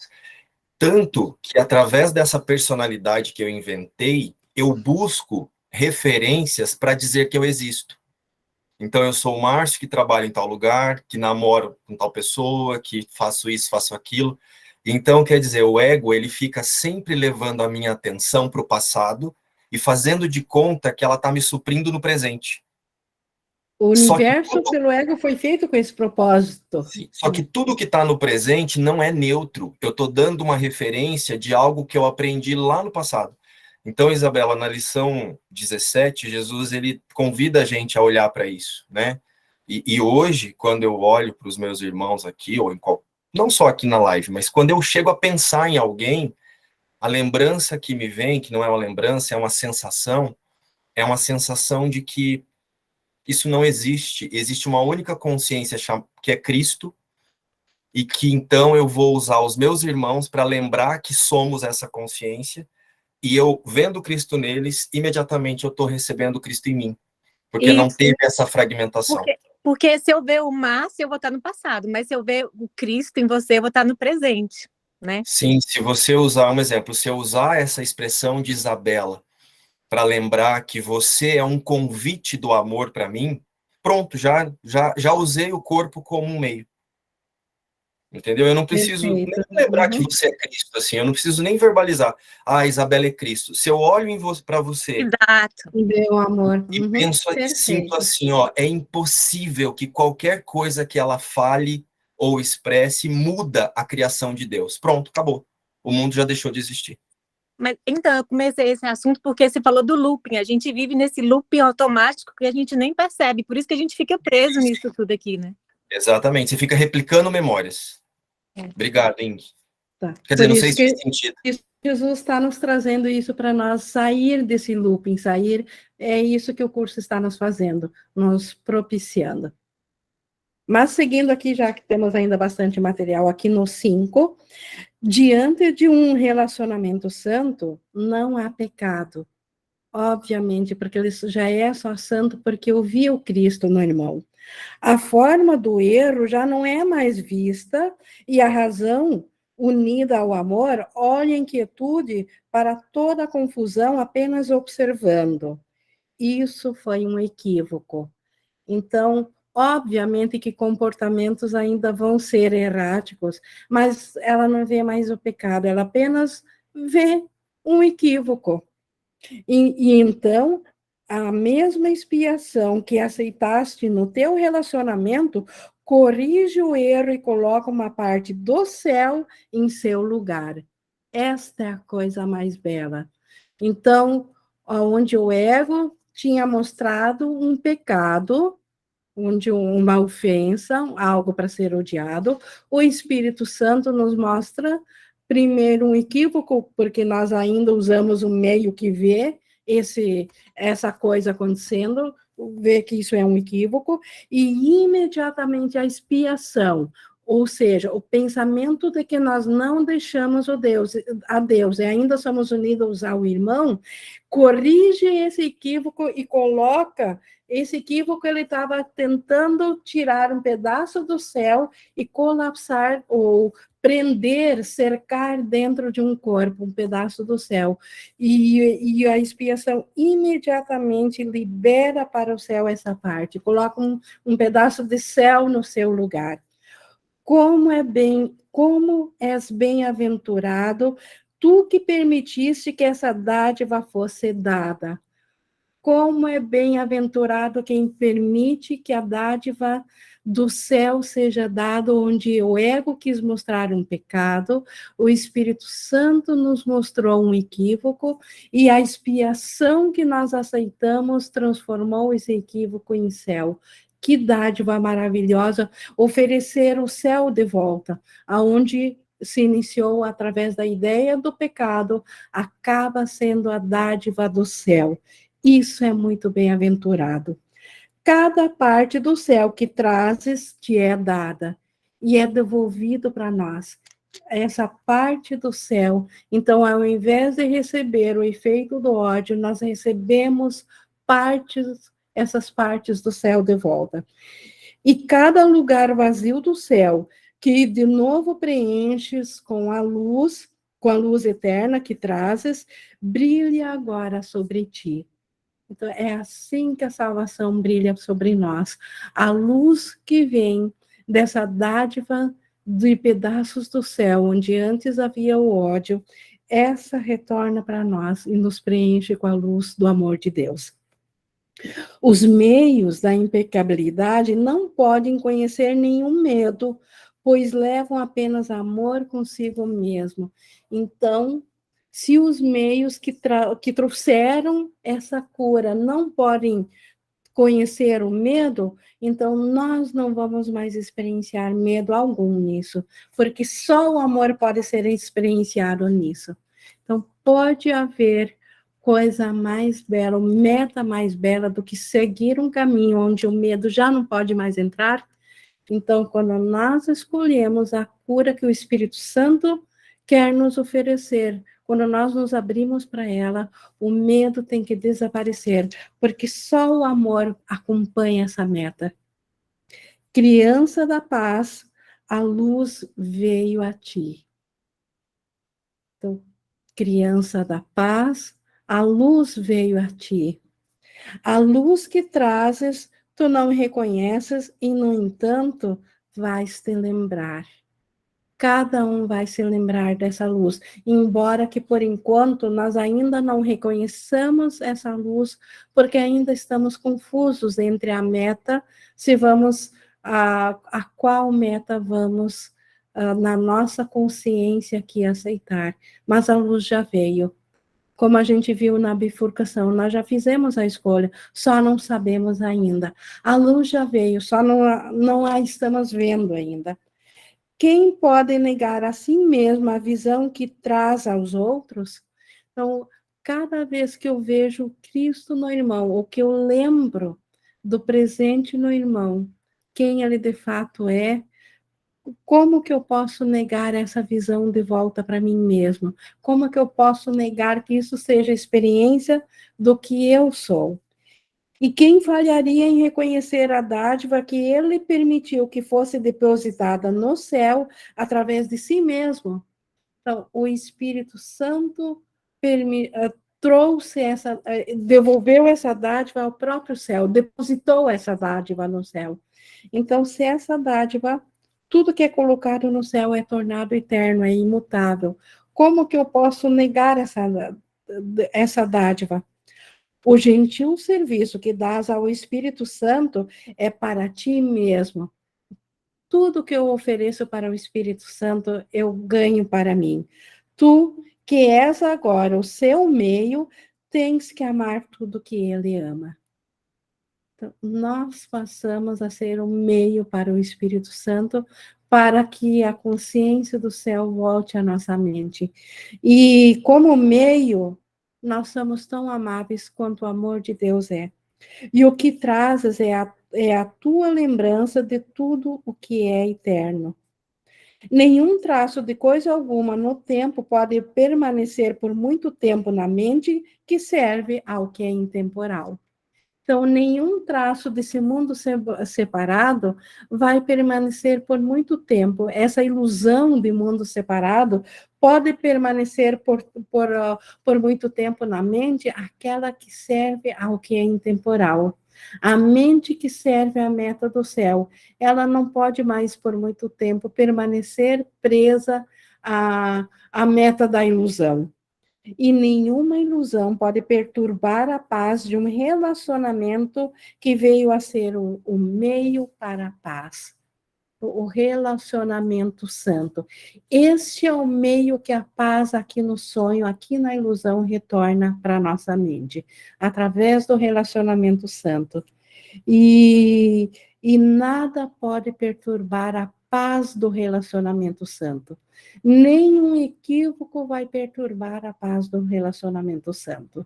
Speaker 2: Tanto que, através dessa personalidade que eu inventei, eu busco referências para dizer que eu existo. Então, eu sou o Márcio, que trabalha em tal lugar, que namoro com tal pessoa, que faço isso, faço aquilo. Então, quer dizer, o ego, ele fica sempre levando a minha atenção para o passado e fazendo de conta que ela está me suprindo no presente.
Speaker 1: O universo pelo ego foi feito com esse propósito.
Speaker 2: Sim, só que tudo que está no presente não é neutro. Eu estou dando uma referência de algo que eu aprendi lá no passado. Então, Isabela, na lição 17, Jesus ele convida a gente a olhar para isso, né? E hoje, quando eu olho para os meus irmãos aqui, ou não só aqui na live, mas quando eu chego a pensar em alguém, a lembrança que me vem, que não é uma lembrança, é uma sensação de que isso não existe. Existe uma única consciência que é Cristo, e que então eu vou usar os meus irmãos para lembrar que somos essa consciência, e eu, vendo Cristo neles, imediatamente eu estou recebendo Cristo em mim, porque não teve essa fragmentação.
Speaker 3: Porque se eu ver o Márcio, eu vou estar no passado, mas se eu ver o Cristo em você, eu vou estar no presente, né?
Speaker 2: Sim, se você usar um exemplo, se eu usar essa expressão de Isabela para lembrar que você é um convite do amor para mim, pronto, já usei o corpo como um meio. Entendeu? Eu não preciso nem lembrar que você é Cristo, assim, eu não preciso nem verbalizar: ah, Isabela é Cristo. Se eu olho para você
Speaker 1: Meu amor.
Speaker 2: E penso e sinto assim, ó, é impossível que qualquer coisa que ela fale ou expresse muda a criação de Deus. Pronto, acabou. O mundo já deixou de existir.
Speaker 3: Mas então, eu comecei esse assunto porque você falou do looping. A gente vive nesse looping automático que a gente nem percebe. Por isso que a gente fica preso nisso tudo aqui, né?
Speaker 2: Exatamente. Você fica replicando memórias. Obrigado, Ing.
Speaker 1: Tá.
Speaker 2: Quer dizer, não sei se faz sentido.
Speaker 1: Jesus está nos trazendo isso para nós sair desse looping, é isso que o curso está nos fazendo, nos propiciando. Mas seguindo aqui, já que temos ainda bastante material aqui no 5, diante de um relacionamento santo, não há pecado. Obviamente, porque ele já é só santo porque ouviu o Cristo no irmão. A forma do erro já não é mais vista e a razão unida ao amor olha em quietude para toda a confusão apenas observando. Isso foi um equívoco. Então, obviamente que comportamentos ainda vão ser erráticos, mas ela não vê mais o pecado, ela apenas vê um equívoco. E então, a mesma expiação que aceitaste no teu relacionamento, corrige o erro e coloca uma parte do céu em seu lugar. Esta é a coisa mais bela. Então, onde o ego tinha mostrado um pecado, onde uma ofensa, algo para ser odiado, o Espírito Santo nos mostra primeiro um equívoco, porque nós ainda usamos o meio que vê essa coisa acontecendo, vê que isso é um equívoco, e imediatamente a expiação, ou seja, o pensamento de que nós não deixamos a Deus e ainda somos unidos ao irmão, corrige esse equívoco e coloca esse equívoco, ele estava tentando tirar um pedaço do céu e colapsar ou prender, cercar dentro de um corpo, um pedaço do céu. E a expiação imediatamente libera para o céu essa parte, coloca um pedaço de céu no seu lugar. Como és bem-aventurado tu que permitiste que essa dádiva fosse dada. Como é bem-aventurado quem permite que a dádiva do céu seja dada, onde o ego quis mostrar um pecado, o Espírito Santo nos mostrou um equívoco, e a expiação que nós aceitamos transformou esse equívoco em céu. Que dádiva maravilhosa, oferecer o céu de volta, aonde se iniciou através da ideia do pecado, acaba sendo a dádiva do céu. Isso é muito bem-aventurado. Cada parte do céu que trazes te é dada e é devolvido para nós. Essa parte do céu, então, ao invés de receber o efeito do ódio, nós recebemos essas partes do céu de volta. E cada lugar vazio do céu, que de novo preenches com a luz eterna que trazes, brilha agora sobre ti. Então, é assim que a salvação brilha sobre nós. A luz que vem dessa dádiva de pedaços do céu, onde antes havia o ódio, essa retorna para nós e nos preenche com a luz do amor de Deus. Os meios da impecabilidade não podem conhecer nenhum medo, pois levam apenas amor consigo mesmo. Então, se os meios que trouxeram essa cura não podem conhecer o medo, então nós não vamos mais experienciar medo algum nisso, porque só o amor pode ser experienciado nisso. Então, pode haver coisa mais bela, meta mais bela do que seguir um caminho onde o medo já não pode mais entrar. Então, quando nós escolhemos a cura que o Espírito Santo quer nos oferecer, quando nós nos abrimos para ela, o medo tem que desaparecer, porque só o amor acompanha essa meta. Criança da paz, a luz veio a ti. Então, criança da paz, a luz veio a ti. A luz que trazes, tu não reconheces e, no entanto, vais te lembrar. Cada um vai se lembrar dessa luz, embora que, por enquanto, nós ainda não reconheçamos essa luz, porque ainda estamos confusos entre a meta, se vamos, a qual meta vamos, na nossa consciência aqui aceitar. Mas a luz já veio. Como a gente viu na bifurcação, nós já fizemos a escolha, só não sabemos ainda. A luz já veio, só não a estamos vendo ainda. Quem pode negar a si mesmo a visão que traz aos outros? Então, cada vez que eu vejo Cristo no irmão, ou que eu lembro do presente no irmão, quem ele de fato é, como que eu posso negar essa visão de volta para mim mesmo? Como que eu posso negar que isso seja experiência do que eu sou? E quem falharia em reconhecer a dádiva que ele permitiu que fosse depositada no céu através de si mesmo? Então, o Espírito Santo trouxe devolveu essa dádiva ao próprio céu, depositou essa dádiva no céu. Então, se essa dádiva, tudo que é colocado no céu é tornado eterno, é imutável, como que eu posso negar essa dádiva? O gentil serviço que dás ao Espírito Santo é para ti mesmo. Tudo que eu ofereço para o Espírito Santo, eu ganho para mim. Tu, que és agora o seu meio, tens que amar tudo que ele ama. Então, nós passamos a ser um meio para o Espírito Santo, para que a consciência do céu volte à nossa mente. E como meio, nós somos tão amáveis quanto o amor de Deus é. E o que trazes é a tua lembrança de tudo o que é eterno. Nenhum traço de coisa alguma no tempo pode permanecer por muito tempo na mente que serve ao que é intemporal. Então, nenhum traço desse mundo separado vai permanecer por muito tempo. Essa ilusão de mundo separado pode permanecer por muito tempo na mente, aquela que serve ao que é intemporal. A mente que serve à meta do céu, ela não pode mais por muito tempo permanecer presa a meta da ilusão. E nenhuma ilusão pode perturbar a paz de um relacionamento que veio a ser o meio para a paz. O relacionamento santo. Este é o meio que a paz aqui no sonho, aqui na ilusão, retorna para a nossa mente, através do relacionamento santo. E nada pode perturbar a paz do relacionamento santo. Nenhum equívoco vai perturbar a paz do relacionamento santo.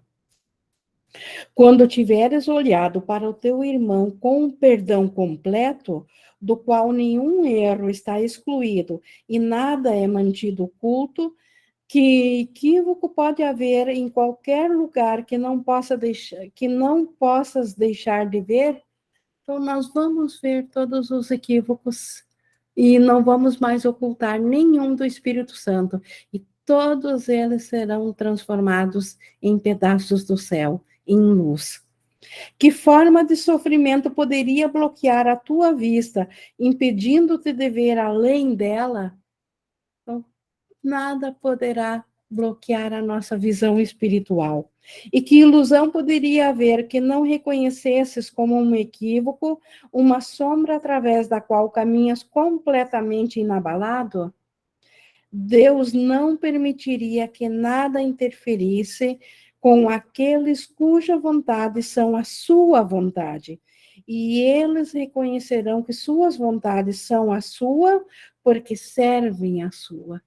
Speaker 1: Quando tiveres olhado para o teu irmão com um perdão completo, do qual nenhum erro está excluído e nada é mantido oculto, que equívoco pode haver em qualquer lugar que não possas deixar de ver? Então, nós vamos ver todos os equívocos e não vamos mais ocultar nenhum do Espírito Santo. E todos eles serão transformados em pedaços do céu, em luz. Que forma de sofrimento poderia bloquear a tua vista, impedindo-te de ver além dela? Então, nada poderá bloquear a nossa visão espiritual. E que ilusão poderia haver que não reconhecesses como um equívoco, uma sombra através da qual caminhas completamente inabalado? Deus não permitiria que nada interferisse com aqueles cuja vontade são a sua vontade. E eles reconhecerão que suas vontades são a sua, porque servem a sua.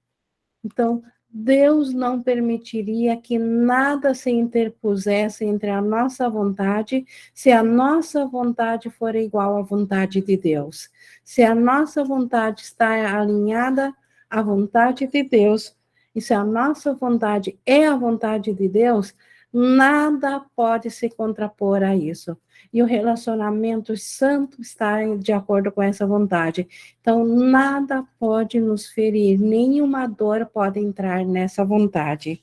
Speaker 1: Então, Deus não permitiria que nada se interpusesse entre a nossa vontade, se a nossa vontade for igual à vontade de Deus. Se a nossa vontade está alinhada à vontade de Deus, e se a nossa vontade é a vontade de Deus, nada pode se contrapor a isso. E o relacionamento santo está de acordo com essa vontade. Então, nada pode nos ferir, nenhuma dor pode entrar nessa vontade.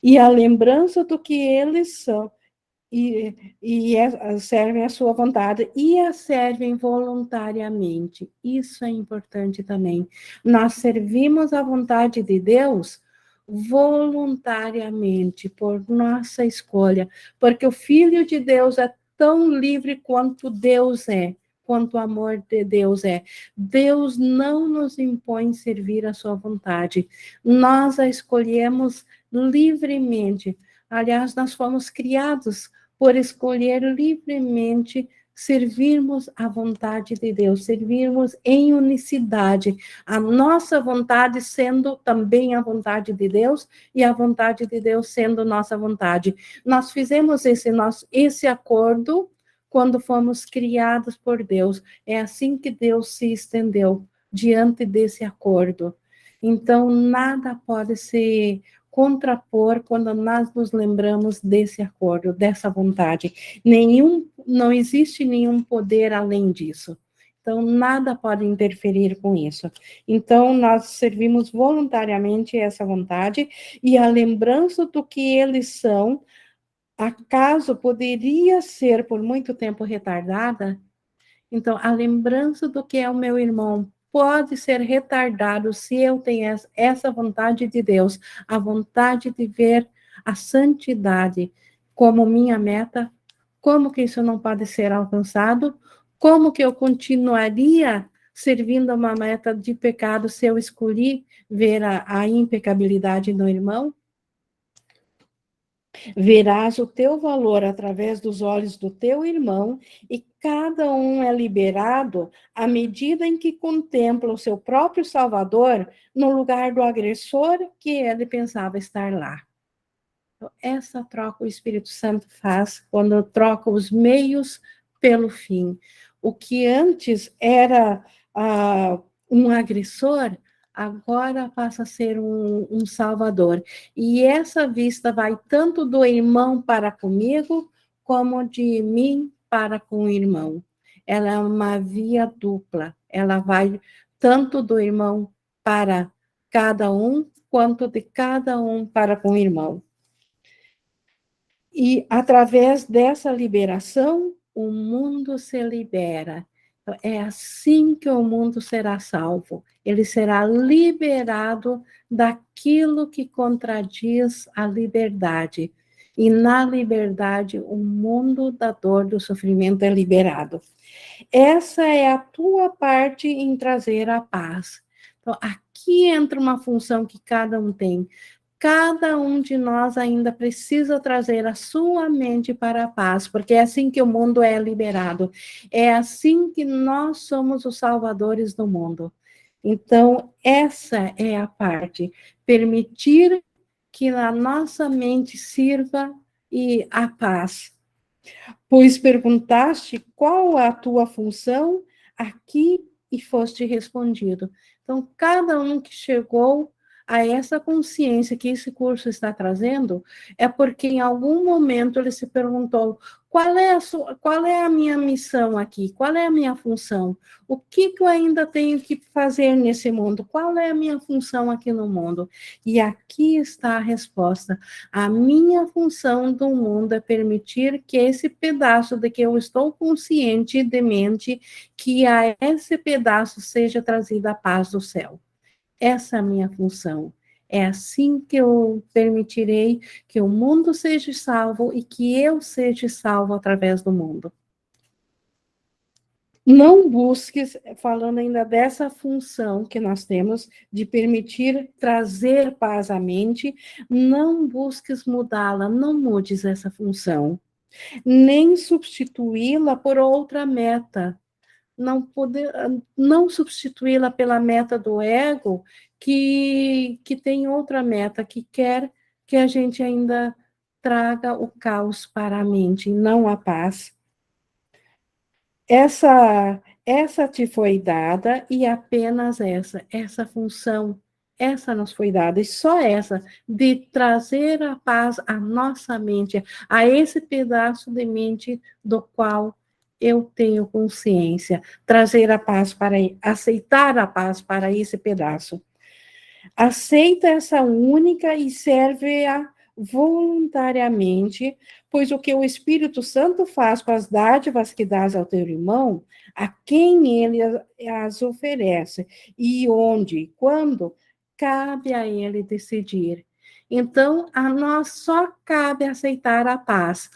Speaker 1: E a lembrança do que eles são, servem à sua vontade, e a servem voluntariamente. Isso é importante também. Nós servimos a vontade de Deus voluntariamente, por nossa escolha, porque o Filho de Deus é tão livre quanto Deus é, quanto o amor de Deus é. Deus não nos impõe servir a sua vontade, nós a escolhemos livremente. Aliás, nós fomos criados por escolher livremente servirmos a vontade de Deus, servirmos em unicidade, a nossa vontade sendo também a vontade de Deus e a vontade de Deus sendo nossa vontade. Nós fizemos esse acordo quando fomos criados por Deus. É assim que Deus se estendeu diante desse acordo. Então, nada pode se contrapor quando nós nos lembramos desse acordo, dessa vontade. Não existe nenhum poder além disso. Então, nada pode interferir com isso. Então, nós servimos voluntariamente essa vontade, e a lembrança do que eles são, acaso poderia ser por muito tempo retardada? Então, a lembrança do que é o meu irmão pode ser retardado se eu tenho essa vontade de Deus, a vontade de ver a santidade como minha meta. Como que isso não pode ser alcançado? Como que eu continuaria servindo a uma meta de pecado se eu escolhi ver a impecabilidade do irmão? Verás o teu valor através dos olhos do teu irmão, e cada um é liberado à medida em que contempla o seu próprio Salvador no lugar do agressor que ele pensava estar lá. Então, essa troca o Espírito Santo faz quando troca os meios pelo fim. O que antes era um agressor, agora passa a ser um salvador. E essa vista vai tanto do irmão para comigo, como de mim para com o irmão. Ela é uma via dupla. Ela vai tanto do irmão para cada um, quanto de cada um para com o irmão. E através dessa liberação, o mundo se libera. É assim que o mundo será salvo. Ele será liberado daquilo que contradiz a liberdade. E na liberdade, o mundo da dor, do sofrimento é liberado. Essa é a tua parte em trazer a paz. Então, aqui entra uma função que cada um tem. Cada um de nós ainda precisa trazer a sua mente para a paz, porque é assim que o mundo é liberado. É assim que nós somos os salvadores do mundo. Então, essa é a parte. Permitir que a nossa mente sirva e a paz. Pois perguntaste qual a tua função aqui e foste respondido. Então, cada um que chegou a essa consciência que esse curso está trazendo, é porque em algum momento ele se perguntou qual é a minha missão aqui, qual é a minha função, o que eu ainda tenho que fazer nesse mundo, qual é a minha função aqui no mundo. E aqui está a resposta. A minha função do mundo é permitir que esse pedaço de que eu estou consciente de mente, que a esse pedaço seja trazida a paz do céu. Essa é a minha função. É assim que eu permitirei que o mundo seja salvo e que eu seja salvo através do mundo. Não busques, falando ainda dessa função que nós temos, de permitir trazer paz à mente, não busques mudá-la, não mudes essa função, nem substituí-la por outra meta, não substituí-la pela meta do ego, que tem outra meta, que quer que a gente ainda traga o caos para a mente, não a paz. Essa te foi dada e apenas essa função, essa nos foi dada, e só essa, de trazer a paz à nossa mente, a esse pedaço de mente do qual eu tenho consciência, trazer a paz para, aceitar a paz para esse pedaço. Aceita essa única e serve-a voluntariamente, pois o que o Espírito Santo faz com as dádivas que dás ao teu irmão, a quem ele as oferece, e onde, quando, cabe a ele decidir. Então, a nós só cabe aceitar a paz.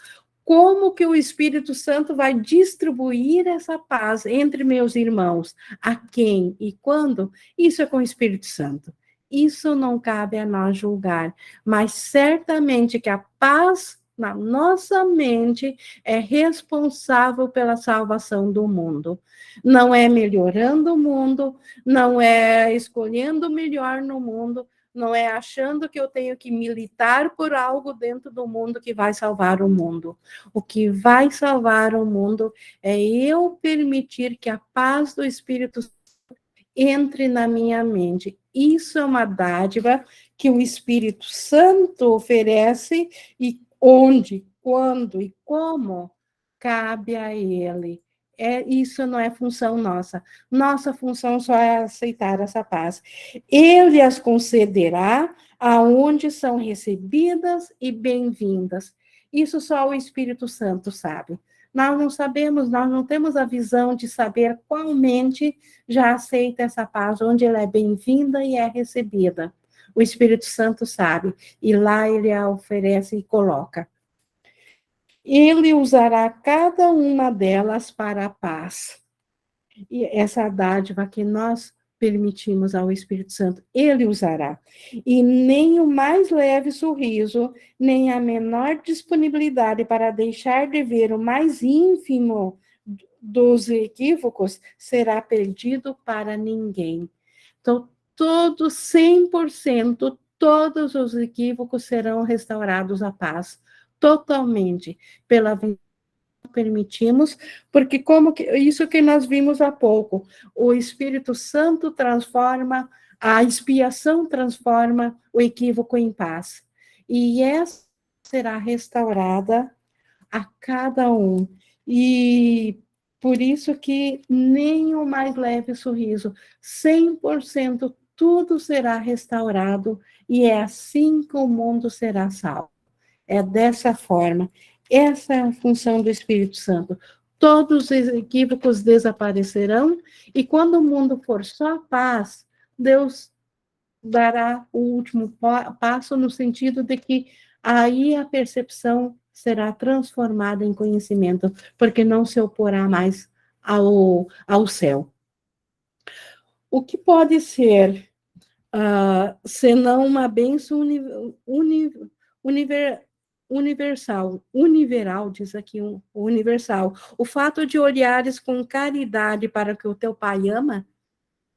Speaker 1: Como que o Espírito Santo vai distribuir essa paz entre meus irmãos? A quem e quando? Isso é com o Espírito Santo. Isso não cabe a nós julgar, mas certamente que a paz na nossa mente é responsável pela salvação do mundo. Não é melhorando o mundo, não é escolhendo o melhor no mundo, não é achando que eu tenho que militar por algo dentro do mundo que vai salvar o mundo. O que vai salvar o mundo é eu permitir que a paz do Espírito entre na minha mente. Isso é uma dádiva que o Espírito Santo oferece e onde, quando e como cabe a ele. Isso não é função nossa. Nossa função só é aceitar essa paz. Ele as concederá aonde são recebidas e bem-vindas. Isso só o Espírito Santo sabe. Nós não sabemos, nós não temos a visão de saber qual mente já aceita essa paz, onde ela é bem-vinda e é recebida. O Espírito Santo sabe, e lá ele a oferece e coloca. Ele usará cada uma delas para a paz. E essa dádiva que nós permitimos ao Espírito Santo, ele usará. E nem o mais leve sorriso, nem a menor disponibilidade para deixar de ver o mais ínfimo dos equívocos será perdido para ninguém. Então, todos, 100%, todos os equívocos serão restaurados à paz, totalmente, pela permitimos, porque isso que nós vimos há pouco, o Espírito Santo transforma, a expiação transforma o equívoco em paz. E essa será restaurada a cada um. E por isso que nem o mais leve sorriso, 100%, tudo será restaurado, e é assim que o mundo será salvo. É dessa forma. Essa é a função do Espírito Santo. todos os equívocos desaparecerão, e quando o mundo for só paz, Deus dará o último passo no sentido de que aí a percepção será transformada em conhecimento, porque não se oporá mais ao céu. O que pode ser, senão uma bênção universal, diz aqui universal, o fato de olhares com caridade para o que o teu pai ama,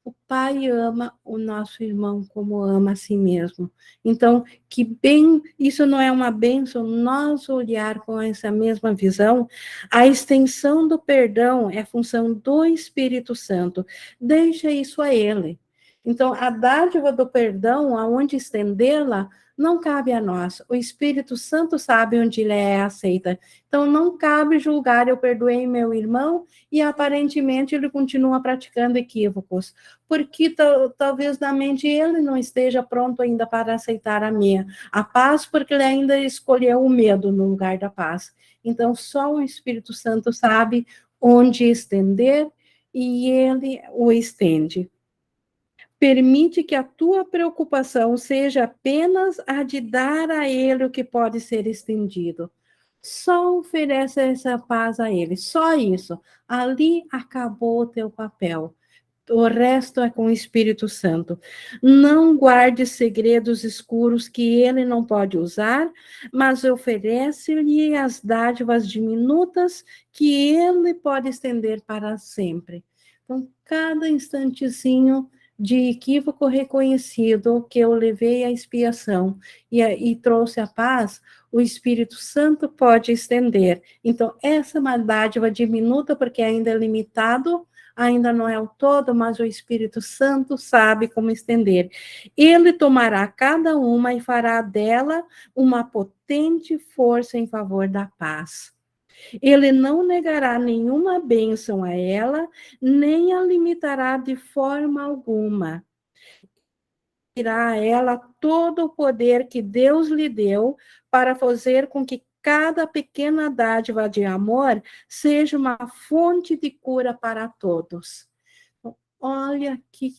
Speaker 1: o pai ama o nosso irmão como ama a si mesmo. Então, isso não é uma bênção, nós olhar com essa mesma visão. A extensão do perdão é função do Espírito Santo. Deixa isso a ele. Então, a dádiva do perdão, aonde estendê-la, não cabe a nós. O Espírito Santo sabe onde ele é aceita. Então, não cabe julgar, eu perdoei meu irmão e aparentemente ele continua praticando equívocos, porque talvez na mente ele não esteja pronto ainda para aceitar a paz, porque ele ainda escolheu o medo no lugar da paz. Então, só o Espírito Santo sabe onde estender e ele o estende. Permite que a tua preocupação seja apenas a de dar a ele o que pode ser estendido. Só oferece essa paz a ele, só isso. Ali acabou o teu papel. O resto é com o Espírito Santo. Não guarde segredos escuros que ele não pode usar, mas oferece-lhe as dádivas diminutas que ele pode estender para sempre. Então, cada instantezinho de equívoco reconhecido que eu levei à expiação e trouxe a paz, o Espírito Santo pode estender. Então, essa é uma dádiva diminuta, porque ainda é limitado, ainda não é o todo, mas o Espírito Santo sabe como estender. Ele tomará cada uma e fará dela uma potente força em favor da paz. Ele não negará nenhuma bênção a ela, nem a limitará de forma alguma. Irá a ela todo o poder que Deus lhe deu para fazer com que cada pequena dádiva de amor seja uma fonte de cura para todos. Olha que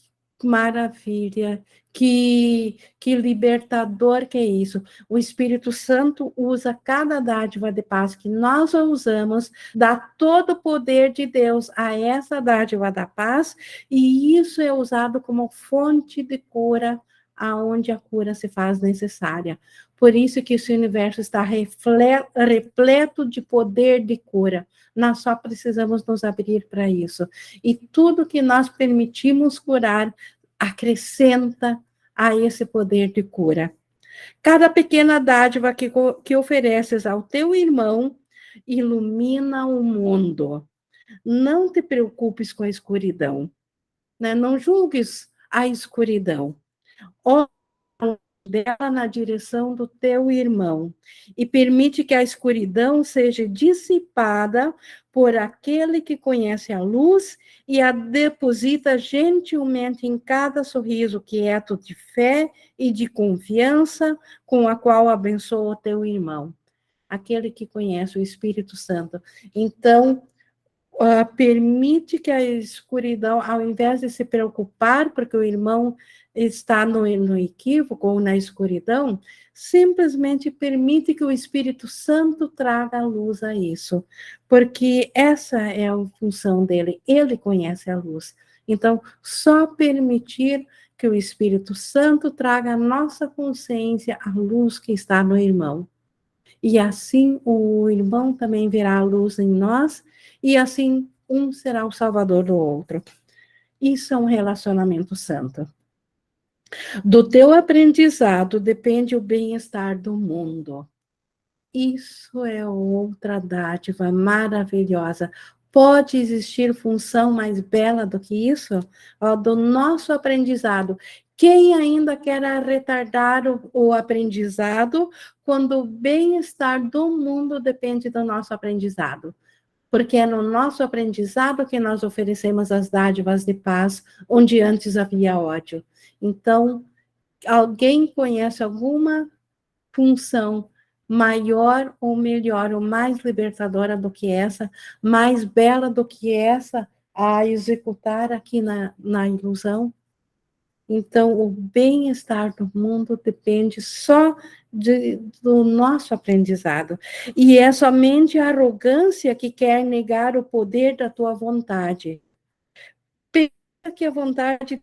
Speaker 1: maravilha, que libertador que é isso. O Espírito Santo usa cada dádiva de paz que nós usamos, dá todo o poder de Deus a essa dádiva da paz, e isso é usado como fonte de cura, aonde a cura se faz necessária. Por isso que esse universo está repleto de poder de cura. Nós só precisamos nos abrir para isso. E tudo que nós permitimos curar, acrescenta a esse poder de cura. Cada pequena dádiva que ofereces ao teu irmão ilumina o mundo. Não te preocupes com a escuridão, né? Não julgues a escuridão. Olha dela na direção do teu irmão e permite que a escuridão seja dissipada por aquele que conhece a luz e a deposita gentilmente em cada sorriso quieto de fé e de confiança com a qual abençoa o teu irmão, aquele que conhece o Espírito Santo. Então, permite que a escuridão, ao invés de se preocupar, porque o irmão está no equívoco ou na escuridão, simplesmente permite que o Espírito Santo traga a luz a isso, porque essa é a função dele, ele conhece a luz. Então, só permitir que o Espírito Santo traga à nossa consciência a luz que está no irmão. E assim o irmão também verá a luz em nós, e assim um será o salvador do outro. Isso é um relacionamento santo. Do teu aprendizado depende o bem-estar do mundo. Isso é outra dádiva maravilhosa. Pode existir função mais bela do que isso? Do nosso aprendizado. Quem ainda quer retardar o aprendizado quando o bem-estar do mundo depende do nosso aprendizado? Porque é no nosso aprendizado que nós oferecemos as dádivas de paz, onde antes havia ódio. Então, alguém conhece alguma função maior ou melhor, ou mais libertadora do que essa, mais bela do que essa, a executar aqui na ilusão? Então, o bem-estar do mundo depende só do nosso aprendizado. E é somente a arrogância que quer negar o poder da tua vontade. Pensa que a vontade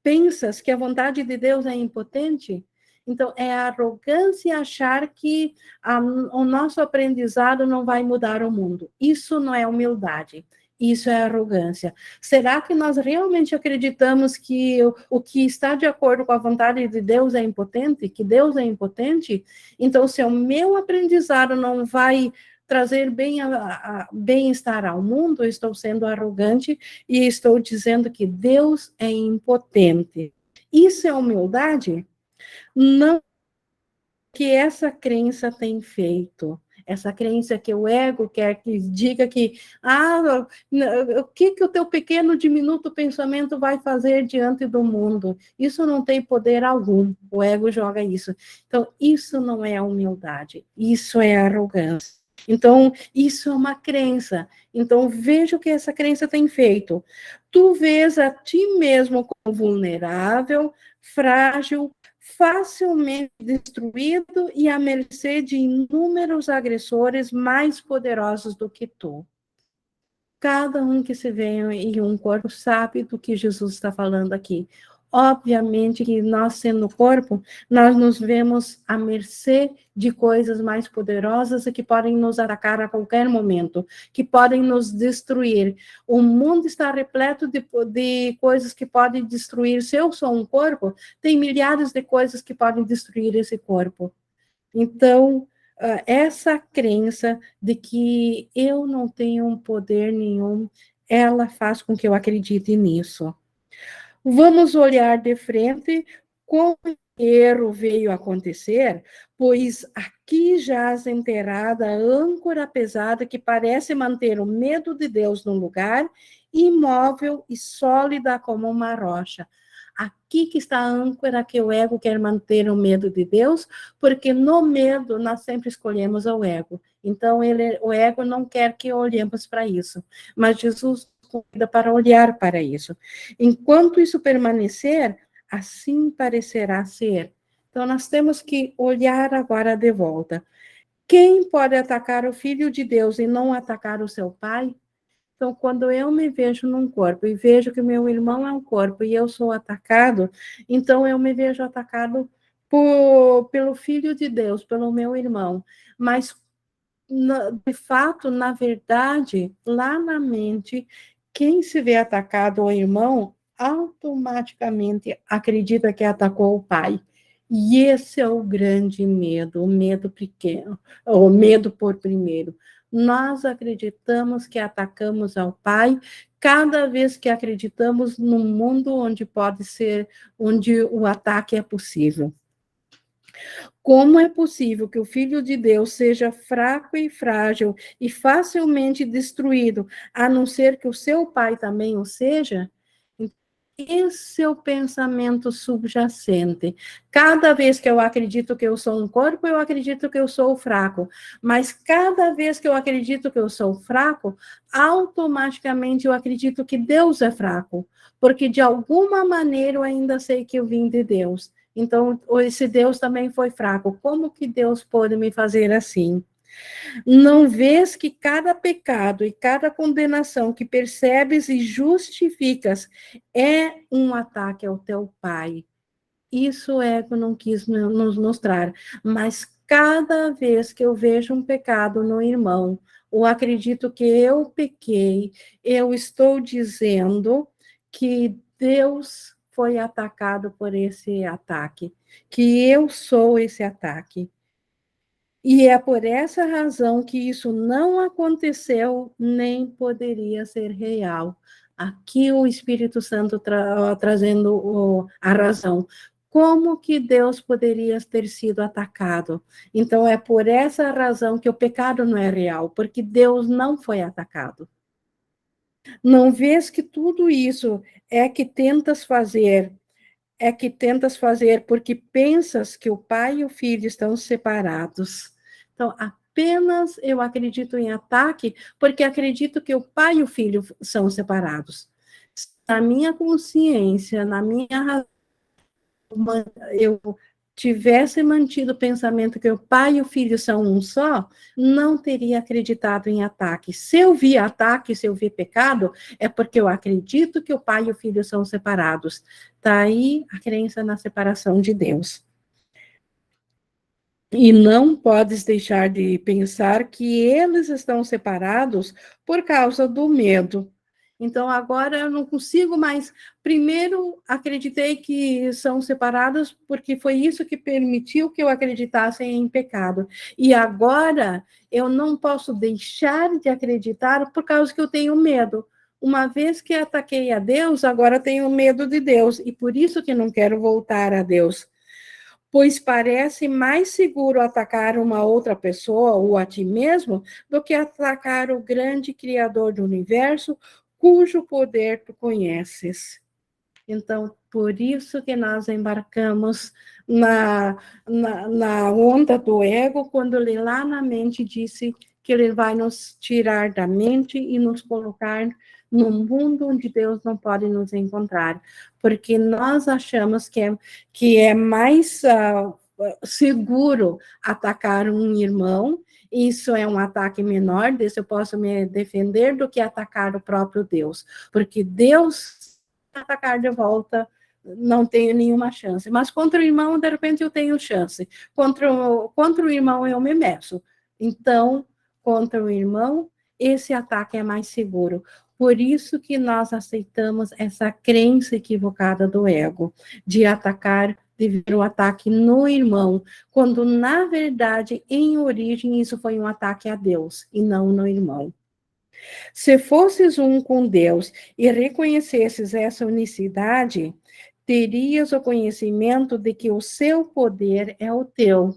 Speaker 1: Pensas que a vontade de Deus é impotente? Então, é a arrogância achar que o nosso aprendizado não vai mudar o mundo. Isso não é humildade. Isso é arrogância. Será que nós realmente acreditamos que o que está de acordo com a vontade de Deus é impotente? Que Deus é impotente? Então, se o meu aprendizado não vai trazer bem-estar ao mundo, eu estou sendo arrogante e estou dizendo que Deus é impotente. Isso é humildade? Não, que essa crença tem feito. Essa crença que o ego quer que diga que o que o teu pequeno, diminuto pensamento vai fazer diante do mundo? Isso não tem poder algum. O ego joga isso. Então, isso não é humildade. Isso é arrogância. Então, isso é uma crença. Então, veja o que essa crença tem feito. Tu vês a ti mesmo como vulnerável, frágil, facilmente destruído e à mercê de inúmeros agressores mais poderosos do que tu. Cada um que se vê em um corpo sabe do que Jesus está falando aqui. Obviamente que nós, sendo corpo, nós nos vemos à mercê de coisas mais poderosas e que podem nos atacar a qualquer momento, que podem nos destruir. O mundo está repleto de coisas que podem destruir. Se eu sou um corpo, tem milhares de coisas que podem destruir esse corpo. Então, essa crença de que eu não tenho poder nenhum, ela faz com que eu acredite nisso. Vamos olhar de frente como o erro veio acontecer, pois aqui jaz enterrada a âncora pesada que parece manter o medo de Deus no lugar, imóvel e sólida como uma rocha. Aqui que está a âncora que o ego quer manter o medo de Deus, porque no medo nós sempre escolhemos o ego. Então, o ego não quer que olhemos para isso. Mas Jesus convida para olhar para isso. Enquanto isso permanecer, assim parecerá ser. Então, nós temos que olhar agora de volta. Quem pode atacar o Filho de Deus e não atacar o seu Pai? Então, quando eu me vejo num corpo e vejo que meu irmão é um corpo e eu sou atacado, então eu me vejo atacado pelo Filho de Deus, pelo meu irmão. Mas, de fato, na verdade, lá na mente, quem se vê atacado, o irmão, automaticamente acredita que atacou o pai. E esse é o grande medo, o medo pequeno, o medo por primeiro. Nós acreditamos que atacamos ao pai cada vez que acreditamos num mundo onde pode ser, onde o ataque é possível. Como é possível que o Filho de Deus seja fraco e frágil e facilmente destruído, a não ser que o seu Pai também o seja? Esse é o pensamento subjacente. Cada vez que eu acredito que eu sou um corpo, eu acredito que eu sou fraco. Mas cada vez que eu acredito que eu sou fraco, automaticamente eu acredito que Deus é fraco. Porque de alguma maneira eu ainda sei que eu vim de Deus. Então, esse Deus também foi fraco. Como que Deus pode me fazer assim? Não vês que cada pecado e cada condenação que percebes e justificas é um ataque ao teu Pai. Isso o ego não quis nos mostrar. Mas cada vez que eu vejo um pecado no irmão, ou acredito que eu pequei, eu estou dizendo que Deus foi atacado por esse ataque, que eu sou esse ataque. E é por essa razão que isso não aconteceu, nem poderia ser real. Aqui o Espírito Santo trazendo a razão. Como que Deus poderia ter sido atacado? Então, é por essa razão que o pecado não é real, porque Deus não foi atacado. Não vês que tudo isso é que tentas fazer é que tentas fazer porque pensas que o pai e o filho estão separados. Então, apenas eu acredito em ataque porque acredito que o pai e o filho são separados. Na minha consciência, na minha razão, eu tivesse mantido o pensamento que o pai e o filho são um só, não teria acreditado em ataque. Se eu vi ataque, se eu vi pecado, é porque eu acredito que o pai e o filho são separados. Está aí a crença na separação de Deus. E não podes deixar de pensar que eles estão separados por causa do medo. Então, agora eu não consigo mais. Primeiro, acreditei que são separados porque foi isso que permitiu que eu acreditasse em pecado. E agora eu não posso deixar de acreditar por causa que eu tenho medo. Uma vez que ataquei a Deus, agora tenho medo de Deus. E por isso que não quero voltar a Deus. Pois parece mais seguro atacar uma outra pessoa ou a ti mesmo do que atacar o grande Criador do universo, cujo poder tu conheces. Então, por isso que nós embarcamos na onda do ego, quando ele lá na mente disse que ele vai nos tirar da mente e nos colocar num mundo onde Deus não pode nos encontrar, porque nós achamos que é mais seguro atacar um irmão, isso é um ataque menor, desse eu posso me defender, do que atacar o próprio Deus, porque Deus atacar de volta, não tenho nenhuma chance. Mas contra o irmão, de repente, eu tenho chance. Contra o irmão, eu me meço. Então, contra o irmão, esse ataque é mais seguro. Por isso que nós aceitamos essa crença equivocada do ego, de atacar, de ver o ataque no irmão, quando, na verdade, em origem, isso foi um ataque a Deus, e não no irmão. Se fosses um com Deus e reconhecesses essa unicidade, terias o conhecimento de que o seu poder é o teu.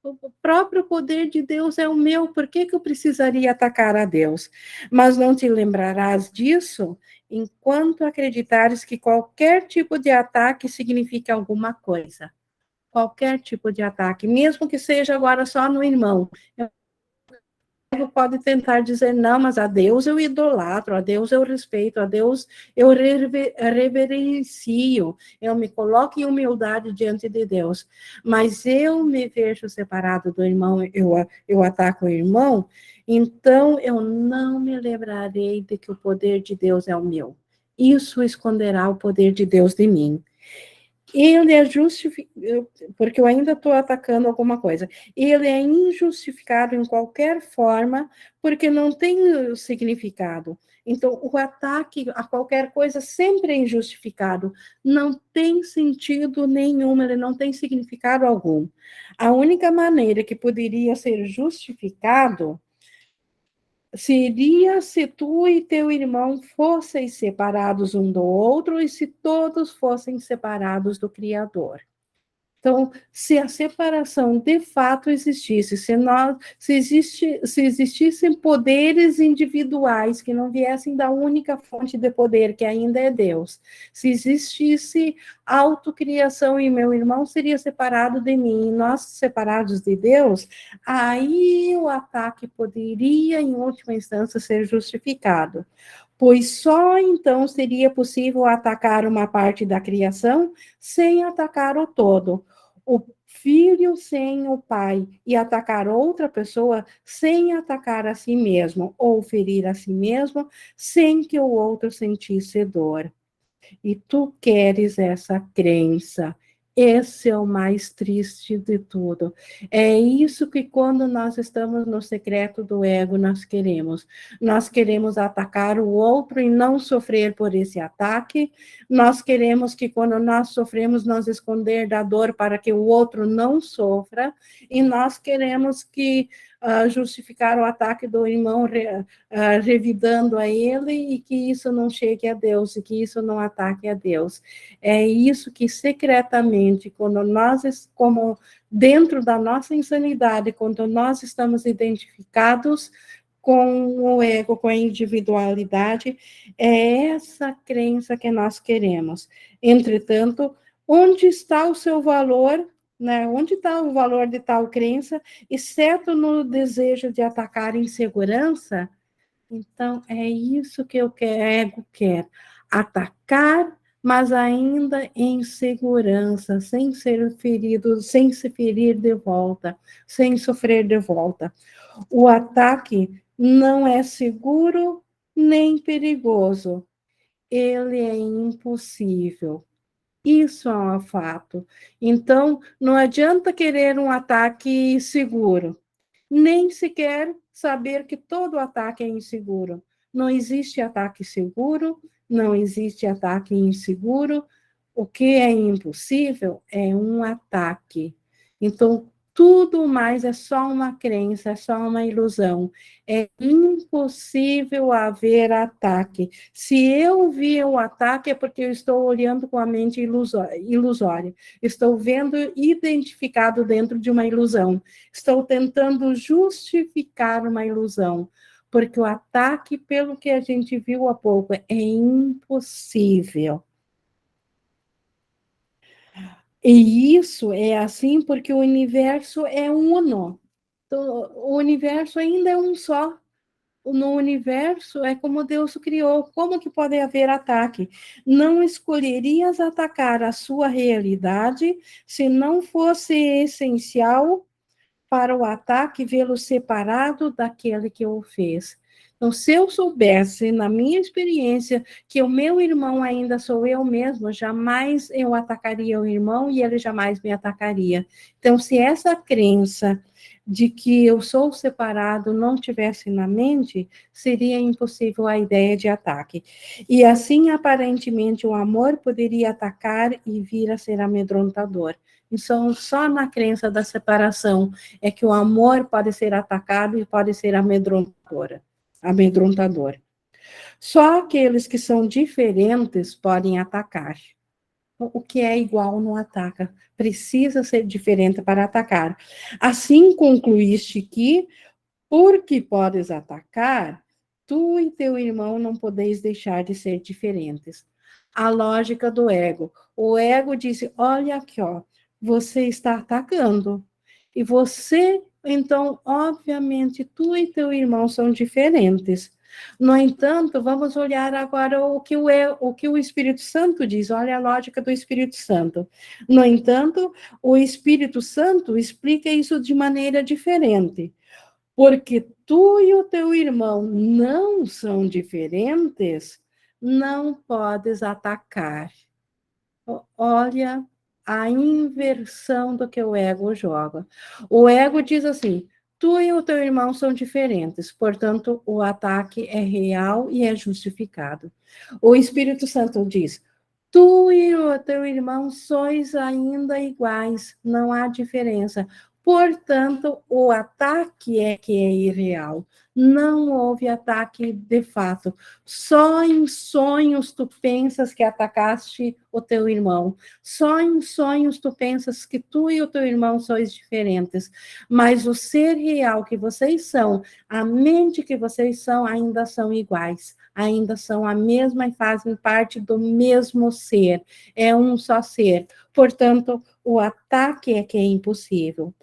Speaker 1: O próprio poder de Deus é o meu, por que eu precisaria atacar a Deus? Mas não te lembrarás disso enquanto acreditares que qualquer tipo de ataque significa alguma coisa. Qualquer tipo de ataque, mesmo que seja agora só no irmão. Pode tentar dizer, não, mas a Deus eu idolatro, a Deus eu respeito, a Deus eu reverencio, eu me coloco em humildade diante de Deus, mas eu me vejo separado do irmão, eu ataco o irmão, então eu não me lembrarei de que o poder de Deus é o meu. Isso esconderá o poder de Deus de mim. Ele é justificado, porque eu ainda estou atacando alguma coisa, ele é injustificado em qualquer forma, porque não tem significado. Então, o ataque a qualquer coisa sempre é injustificado, não tem sentido nenhum, ele não tem significado algum. A única maneira que poderia ser justificado seria se tu e teu irmão fossem separados um do outro e se todos fossem separados do Criador. Então, se a separação de fato existisse, se existissem poderes individuais que não viessem da única fonte de poder, que ainda é Deus, se existisse autocriação e meu irmão seria separado de mim, e nós separados de Deus, aí o ataque poderia, em última instância, ser justificado. Pois só então seria possível atacar uma parte da criação sem atacar o todo. O filho sem o pai e atacar outra pessoa sem atacar a si mesmo, ou ferir a si mesmo sem que o outro sentisse dor. E tu queres essa crença. Esse é o mais triste de tudo. É isso que quando nós estamos no secreto do ego, nós queremos. Nós queremos atacar o outro e não sofrer por esse ataque. Nós queremos que quando nós sofremos, nós esconder da dor para que o outro não sofra. E nós queremos que justificar o ataque do irmão revidando a ele e que isso não chegue a Deus e que isso não ataque a Deus. É isso que secretamente, quando nós, como dentro da nossa insanidade, quando nós estamos identificados com o ego, com a individualidade, é essa crença que nós queremos. Entretanto, Onde está o seu valor, né? Onde está o valor de tal crença, exceto no desejo de atacar em segurança? Então, é isso que o ego quer, atacar, mas ainda em segurança, sem ser ferido, sem se ferir de volta, sem sofrer de volta. O ataque não é seguro nem perigoso, ele é impossível. Isso é um fato. Então, não adianta querer um ataque seguro, nem sequer saber que todo ataque é inseguro. Não existe ataque seguro, não existe ataque inseguro. O que é impossível é um ataque. Então, tudo mais é só uma crença, é só uma ilusão. É impossível haver ataque. Se eu vi o ataque, é porque eu estou olhando com a mente ilusória. Estou vendo identificado dentro de uma ilusão. Estou tentando justificar uma ilusão. Porque o ataque, pelo que a gente viu há pouco, é impossível. E isso é assim porque o universo é uno. Então, o universo ainda é um só. No universo é como Deus criou. Como que pode haver ataque? Não escolherias atacar a sua realidade se não fosse essencial para o ataque vê-lo separado daquele que o fez. Então, se eu soubesse, na minha experiência, que o meu irmão ainda sou eu mesmo, jamais eu atacaria o irmão e ele jamais me atacaria. Então, se essa crença de que eu sou separado não tivesse na mente, seria impossível a ideia de ataque. E assim, aparentemente, o amor poderia atacar e vir a ser amedrontador. Então, só na crença da separação é que o amor pode ser atacado e pode ser amedrontador. Só aqueles que são diferentes podem atacar. O que é igual não ataca. Precisa ser diferente para atacar. Assim concluíste que, porque podes atacar, tu e teu irmão não podeis deixar de ser diferentes. A lógica do ego. O ego disse, olha aqui, ó, você está atacando. E você, então, obviamente, tu e teu irmão são diferentes. No entanto, vamos olhar agora o que o Espírito Santo diz. Olha a lógica do Espírito Santo. No entanto, o Espírito Santo explica isso de maneira diferente. Porque tu e o teu irmão não são diferentes, não podes atacar. Olha a inversão do que o ego joga. O ego diz assim: tu e o teu irmão são diferentes, portanto, o ataque é real e é justificado. O Espírito Santo diz: tu e o teu irmão sois ainda iguais, não há diferença. Portanto, o ataque é que é irreal. Não houve ataque de fato. Só em sonhos tu pensas que atacaste o teu irmão. Só em sonhos tu pensas que tu e o teu irmão sois diferentes. Mas o ser real que vocês são, a mente que vocês são, ainda são iguais. Ainda são a mesma e fazem parte do mesmo ser. É um só ser. Portanto, o ataque é que é impossível.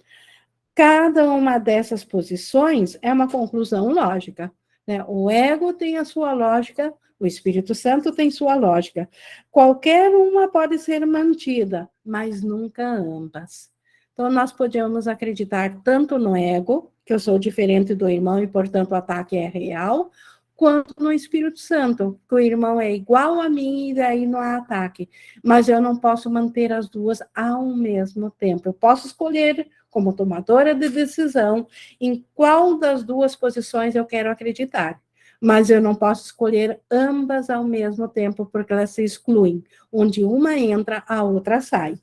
Speaker 1: Cada uma dessas posições é uma conclusão lógica. Né? O ego tem a sua lógica, o Espírito Santo tem sua lógica. Qualquer uma pode ser mantida, mas nunca ambas. Então, nós podemos acreditar tanto no ego, que eu sou diferente do irmão e, portanto, o ataque é real, quanto no Espírito Santo, que o irmão é igual a mim e daí não há ataque. Mas eu não posso manter as duas ao mesmo tempo. Eu posso escolher, como tomadora de decisão, em qual das duas posições eu quero acreditar. Mas eu não posso escolher ambas ao mesmo tempo, porque elas se excluem. Onde uma entra, a outra sai.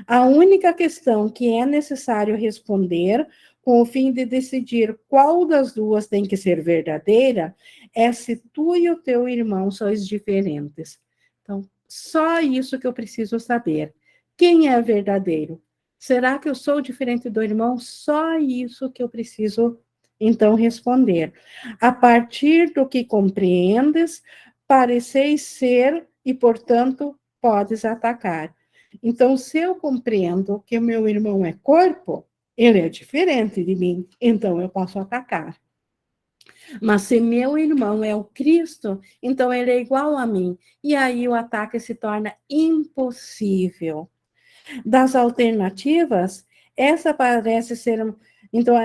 Speaker 1: A única questão que é necessário responder, com o fim de decidir qual das duas tem que ser verdadeira, é se tu e o teu irmão sois diferentes. Então, só isso que eu preciso saber. Quem é verdadeiro? Será que eu sou diferente do irmão? Só isso que eu preciso, então, responder. A partir do que compreendes, pareceis ser e, portanto, podes atacar. Então, se eu compreendo que o meu irmão é corpo, ele é diferente de mim, então eu posso atacar. Mas se meu irmão é o Cristo, então ele é igual a mim. E aí o ataque se torna impossível. Das alternativas, essa parece ser. Então,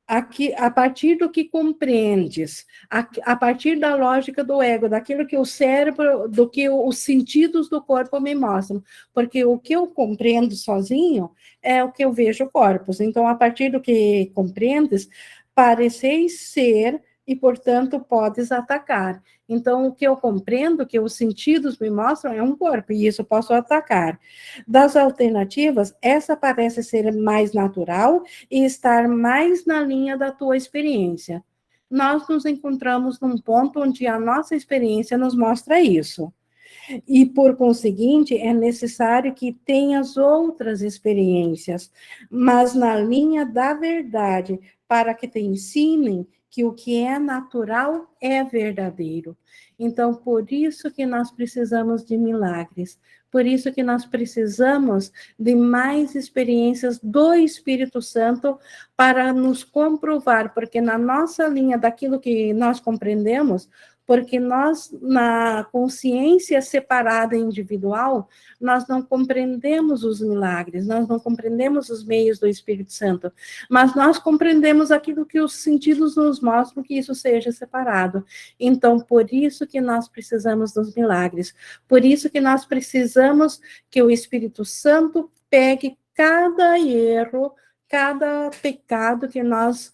Speaker 1: aqui, a partir do que compreendes, a partir da lógica do ego, daquilo que o cérebro, do que os sentidos do corpo me mostram, porque o que eu compreendo sozinho é o que eu vejo corpos. Então, a partir do que compreendes, pareceis ser e, portanto, podes atacar. Então, o que eu compreendo, que os sentidos me mostram, é um corpo, e isso eu posso atacar. Das alternativas, essa parece ser mais natural e estar mais na linha da tua experiência. Nós nos encontramos num ponto onde a nossa experiência nos mostra isso. E, por conseguinte, é necessário que tenhas outras experiências, mas na linha da verdade, para que te ensinem que o que é natural é verdadeiro. Então, por isso que nós precisamos de milagres, por isso que nós precisamos de mais experiências do Espírito Santo para nos comprovar, porque na nossa linha daquilo que nós compreendemos, porque nós, na consciência separada e individual, nós não compreendemos os milagres, nós não compreendemos os meios do Espírito Santo, mas nós compreendemos aquilo que os sentidos nos mostram que isso seja separado. Então, por isso que nós precisamos dos milagres, por isso que nós precisamos que o Espírito Santo pegue cada erro, cada pecado que nós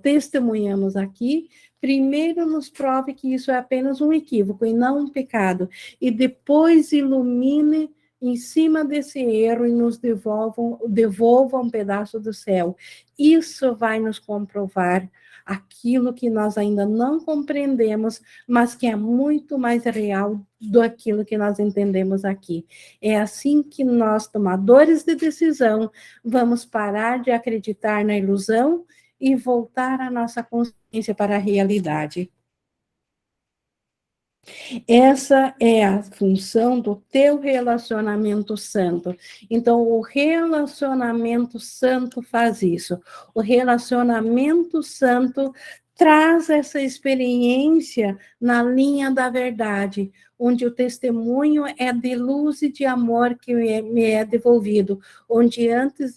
Speaker 1: testemunhamos aqui, primeiro nos prove que isso é apenas um equívoco e não um pecado, e depois ilumine em cima desse erro e nos devolva um pedaço do céu. Isso vai nos comprovar aquilo que nós ainda não compreendemos, mas que é muito mais real do aquilo que nós entendemos aqui. É assim que nós, tomadores de decisão, vamos parar de acreditar na ilusão e voltar a nossa consciência para a realidade. Essa é a função do teu relacionamento santo. Então, o relacionamento santo faz isso. O relacionamento santo traz essa experiência na linha da verdade, onde o testemunho é de luz e de amor que me é devolvido, onde antes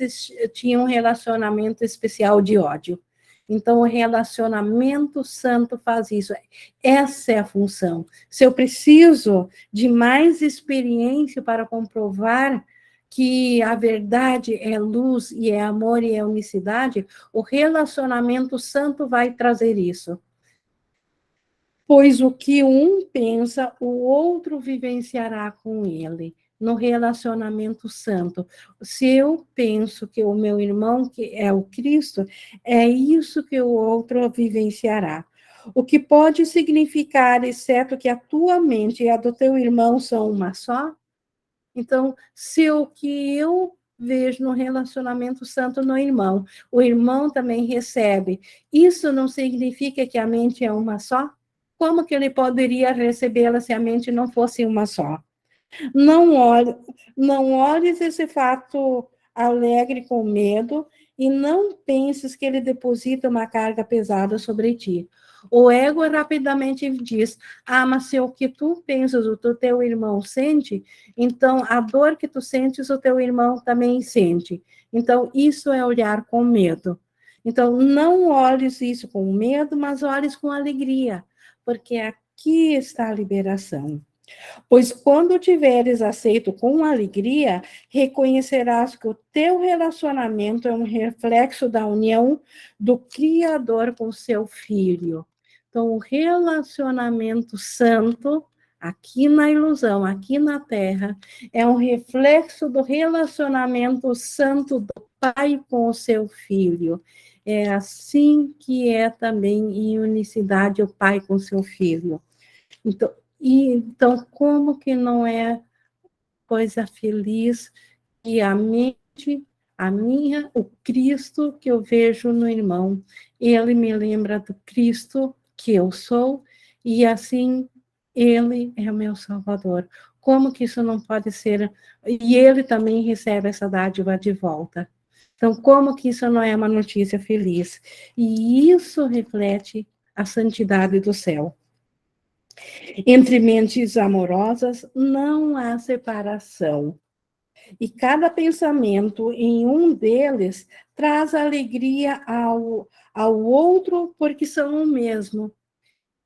Speaker 1: tinha um relacionamento especial de ódio. Então, o relacionamento santo faz isso. Essa é a função. Se eu preciso de mais experiência para comprovar que a verdade é luz e é amor e é unicidade, o relacionamento santo vai trazer isso. Pois o que um pensa, o outro vivenciará com ele. No relacionamento santo. Se eu penso que o meu irmão, que é o Cristo, é isso que o outro vivenciará. O que pode significar, exceto que a tua mente e a do teu irmão são uma só? Então, se o que eu vejo no relacionamento santo no irmão, o irmão também recebe, isso não significa que a mente é uma só? Como que ele poderia recebê-la se a mente não fosse uma só? Não olhes esse fato alegre com medo e não penses que ele deposita uma carga pesada sobre ti. O ego rapidamente diz, mas se o que tu pensas, o teu irmão sente, então a dor que tu sentes, o teu irmão também sente. Então, isso é olhar com medo. Então, não olhes isso com medo, mas olhes com alegria, porque aqui está a liberação. Pois quando tiveres aceito com alegria, reconhecerás que o teu relacionamento é um reflexo da união do Criador com seu Filho. Então, o relacionamento santo, aqui na ilusão, aqui na Terra, é um reflexo do relacionamento santo do Pai com o seu Filho. É assim que é também em unicidade o Pai com seu Filho. Então, como que não é coisa feliz que a mente, o Cristo que eu vejo no irmão, ele me lembra do Cristo que eu sou, e assim, ele é o meu Salvador. como que isso não pode ser? E ele também recebe essa dádiva de volta. Então, como que isso não é uma notícia feliz? E isso reflete a santidade do céu. Entre mentes amorosas não há separação. E cada pensamento em um deles traz alegria ao outro, porque são o mesmo.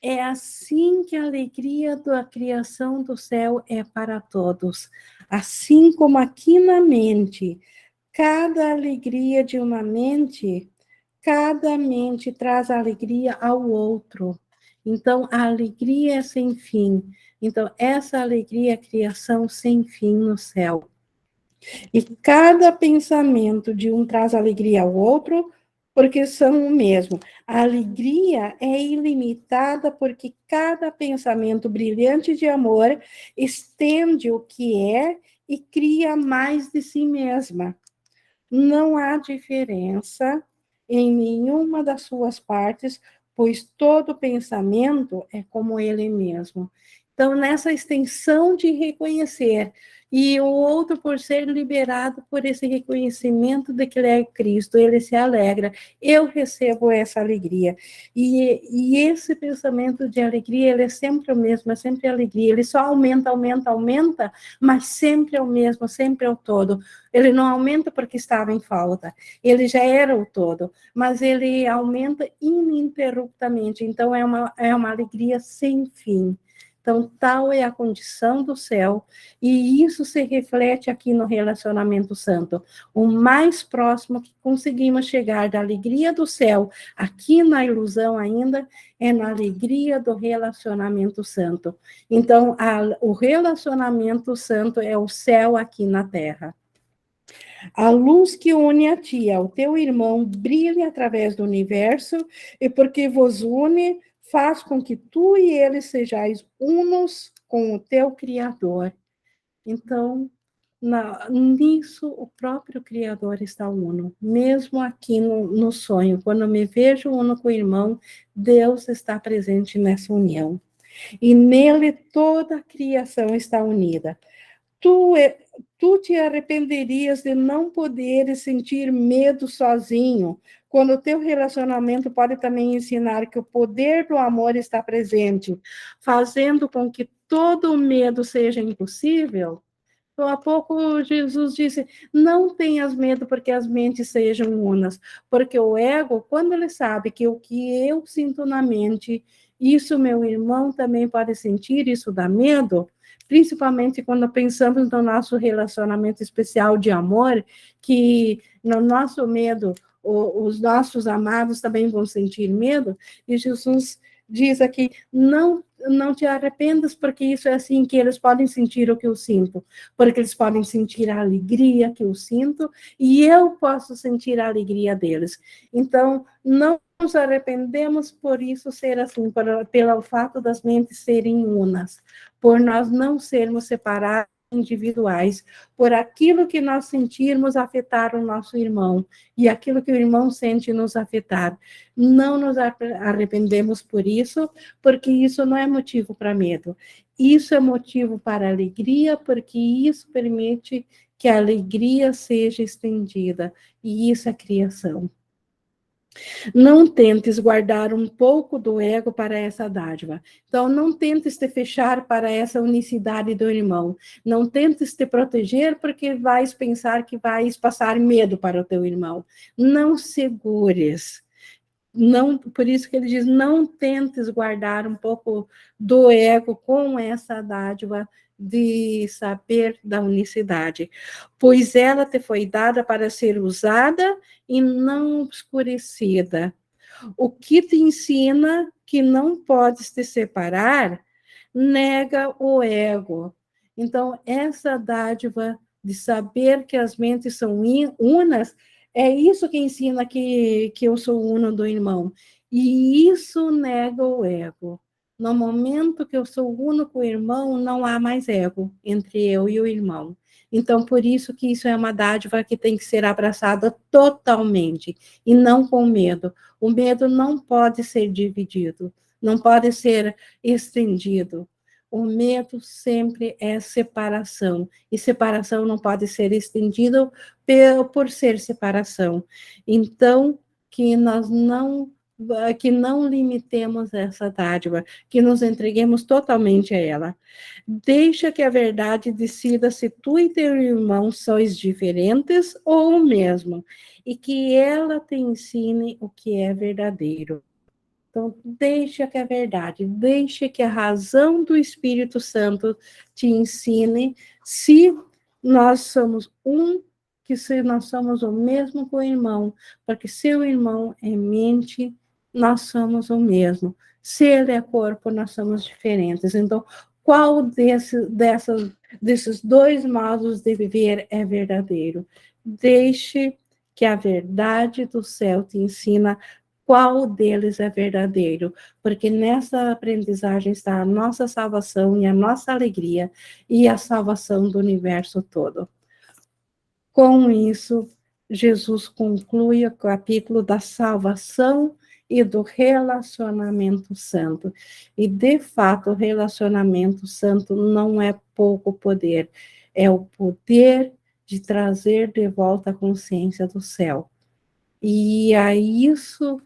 Speaker 1: É assim que a alegria da criação do céu é para todos. Assim como aqui na mente, cada alegria de uma mente, cada mente traz alegria ao outro. Então, a alegria é sem fim. Então, essa alegria é a criação sem fim no céu. E cada pensamento de um traz alegria ao outro, porque são o mesmo. A alegria é ilimitada porque cada pensamento brilhante de amor estende o que é e cria mais de si mesma. Não há diferença em nenhuma das suas partes, pois todo pensamento é como ele mesmo. Então, nessa extensão de reconhecer, e o outro, por ser liberado por esse reconhecimento de que ele é Cristo, ele se alegra, eu recebo essa alegria. E esse pensamento de alegria, ele é sempre o mesmo, é sempre alegria, ele só aumenta, aumenta, aumenta, mas sempre é o mesmo, sempre é o todo. Ele não aumenta porque estava em falta, ele já era o todo, mas ele aumenta ininterruptamente, então é uma alegria sem fim. Então, tal é a condição do céu, e isso se reflete aqui no relacionamento santo. O mais próximo que conseguimos chegar da alegria do céu, aqui na ilusão ainda, é na alegria do relacionamento santo. Então, o relacionamento santo é o céu aqui na terra. A luz que une a ti ao teu irmão brilha através do universo, e porque vos une, faz com que tu e ele sejais unos com o teu Criador. Então, nisso o próprio Criador está uno. Mesmo aqui no sonho, quando eu me vejo uno com o irmão, Deus está presente nessa união. E nele toda a criação está unida. Tu te arrependerias de não poder sentir medo sozinho, quando o teu relacionamento pode também ensinar que o poder do amor está presente, fazendo com que todo o medo seja impossível? Então, há pouco Jesus disse, não tenhas medo porque as mentes sejam unas, porque o ego, quando ele sabe que o que eu sinto na mente, isso meu irmão também pode sentir, isso dá medo, principalmente quando pensamos no nosso relacionamento especial de amor, que no nosso medo, os nossos amados também vão sentir medo, e Jesus diz aqui, não te arrependas, porque isso é assim que eles podem sentir o que eu sinto, porque eles podem sentir a alegria que eu sinto, e eu posso sentir a alegria deles. Então, não nos arrependemos por isso ser assim, pelo fato das mentes serem unas, por nós não sermos separados, individuais, por aquilo que nós sentirmos afetar o nosso irmão, e aquilo que o irmão sente nos afetar. Não nos arrependemos por isso, porque isso não é motivo para medo. Isso é motivo para alegria, porque isso permite que a alegria seja estendida, e isso é criação. Não tentes guardar um pouco do ego para essa dádiva. Então, não tentes te fechar para essa unicidade do irmão. Não tentes te proteger porque vais pensar que vais passar medo para o teu irmão. Não segures. Não, por isso que ele diz, não tentes guardar um pouco do ego com essa dádiva de saber da unicidade, pois ela te foi dada para ser usada e não obscurecida. O que te ensina que não podes te separar, nega o ego. Então, essa dádiva de saber que as mentes são unas, é isso que ensina que eu sou uno do irmão. E isso nega o ego. No momento que eu sou uno com o irmão, não há mais ego entre eu e o irmão. Então, por isso que isso é uma dádiva que tem que ser abraçada totalmente, e não com medo. O medo não pode ser dividido, não pode ser estendido. O medo sempre é separação, e separação não pode ser estendida por ser separação. Então, que não limitemos essa dádiva, que nos entreguemos totalmente a ela. Deixa que a verdade decida se tu e teu irmão sois diferentes ou o mesmo, e que ela te ensine o que é verdadeiro. Então, deixa que a verdade, deixa que a razão do Espírito Santo te ensine se nós somos que se nós somos o mesmo com o irmão, porque se o irmão é mente, nós somos o mesmo. Se ele é corpo, nós somos diferentes. Então, qual desses dois modos de viver é verdadeiro? Deixe que a verdade do céu te ensina qual deles é verdadeiro, porque nessa aprendizagem está a nossa salvação e a nossa alegria e a salvação do universo todo. Com isso, Jesus conclui o capítulo da salvação e do relacionamento santo. E, de fato, o relacionamento santo não é pouco poder, é o poder de trazer de volta a consciência do céu. E é isso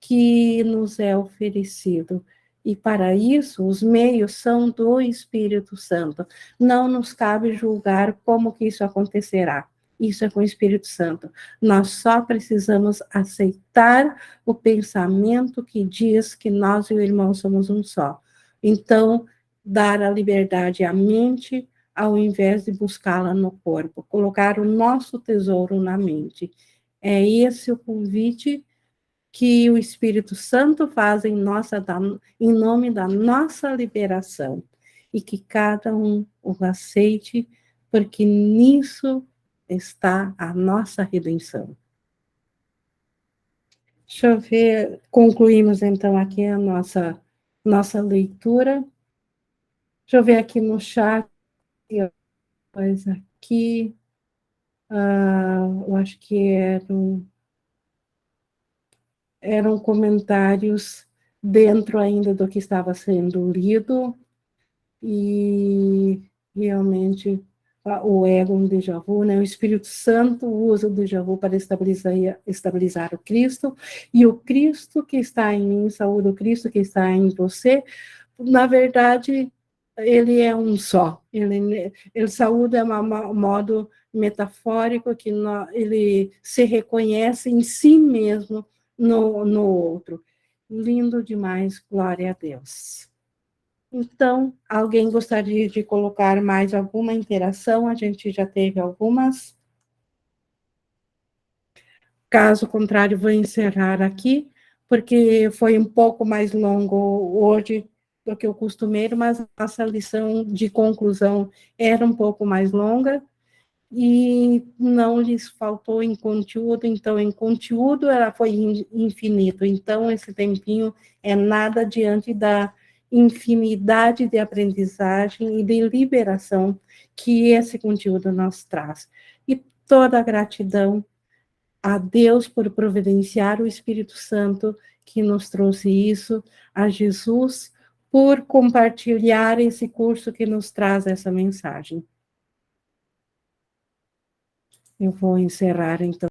Speaker 1: que nos é oferecido. E para isso, os meios são do Espírito Santo. Não nos cabe julgar como que isso acontecerá. Isso é com o Espírito Santo. Nós só precisamos aceitar o pensamento que diz que nós e o irmão somos um só. Então, dar a liberdade à mente, ao invés de buscá-la no corpo. Colocar o nosso tesouro na mente. É esse o convite que o Espírito Santo faz em nome da nossa liberação, e que cada um o aceite, porque nisso está a nossa redenção. Deixa eu ver, concluímos então aqui a nossa leitura. Deixa eu ver aqui no chat, pois aqui, eu acho que eram comentários dentro ainda do que estava sendo lido, e realmente o ego, um déjà vu, né? O Espírito Santo usa o déjà vu para estabilizar o Cristo, e o Cristo que está em mim, saúde o Cristo que está em você. Na verdade, ele é um só. Ele saúde é um modo metafórico que ele se reconhece em si mesmo no outro. Lindo demais, glória a Deus. Então, alguém gostaria de colocar mais alguma interação? A gente já teve algumas. Caso contrário, vou encerrar aqui, porque foi um pouco mais longo hoje do que o costumeiro, mas a nossa lição de conclusão era um pouco mais longa, e não lhes faltou em conteúdo, então em conteúdo ela foi infinito, então esse tempinho é nada diante da infinidade de aprendizagem e de liberação que esse conteúdo nos traz. E toda a gratidão a Deus por providenciar o Espírito Santo que nos trouxe isso, a Jesus por compartilhar esse curso que nos traz essa mensagem. Eu vou encerrar, então.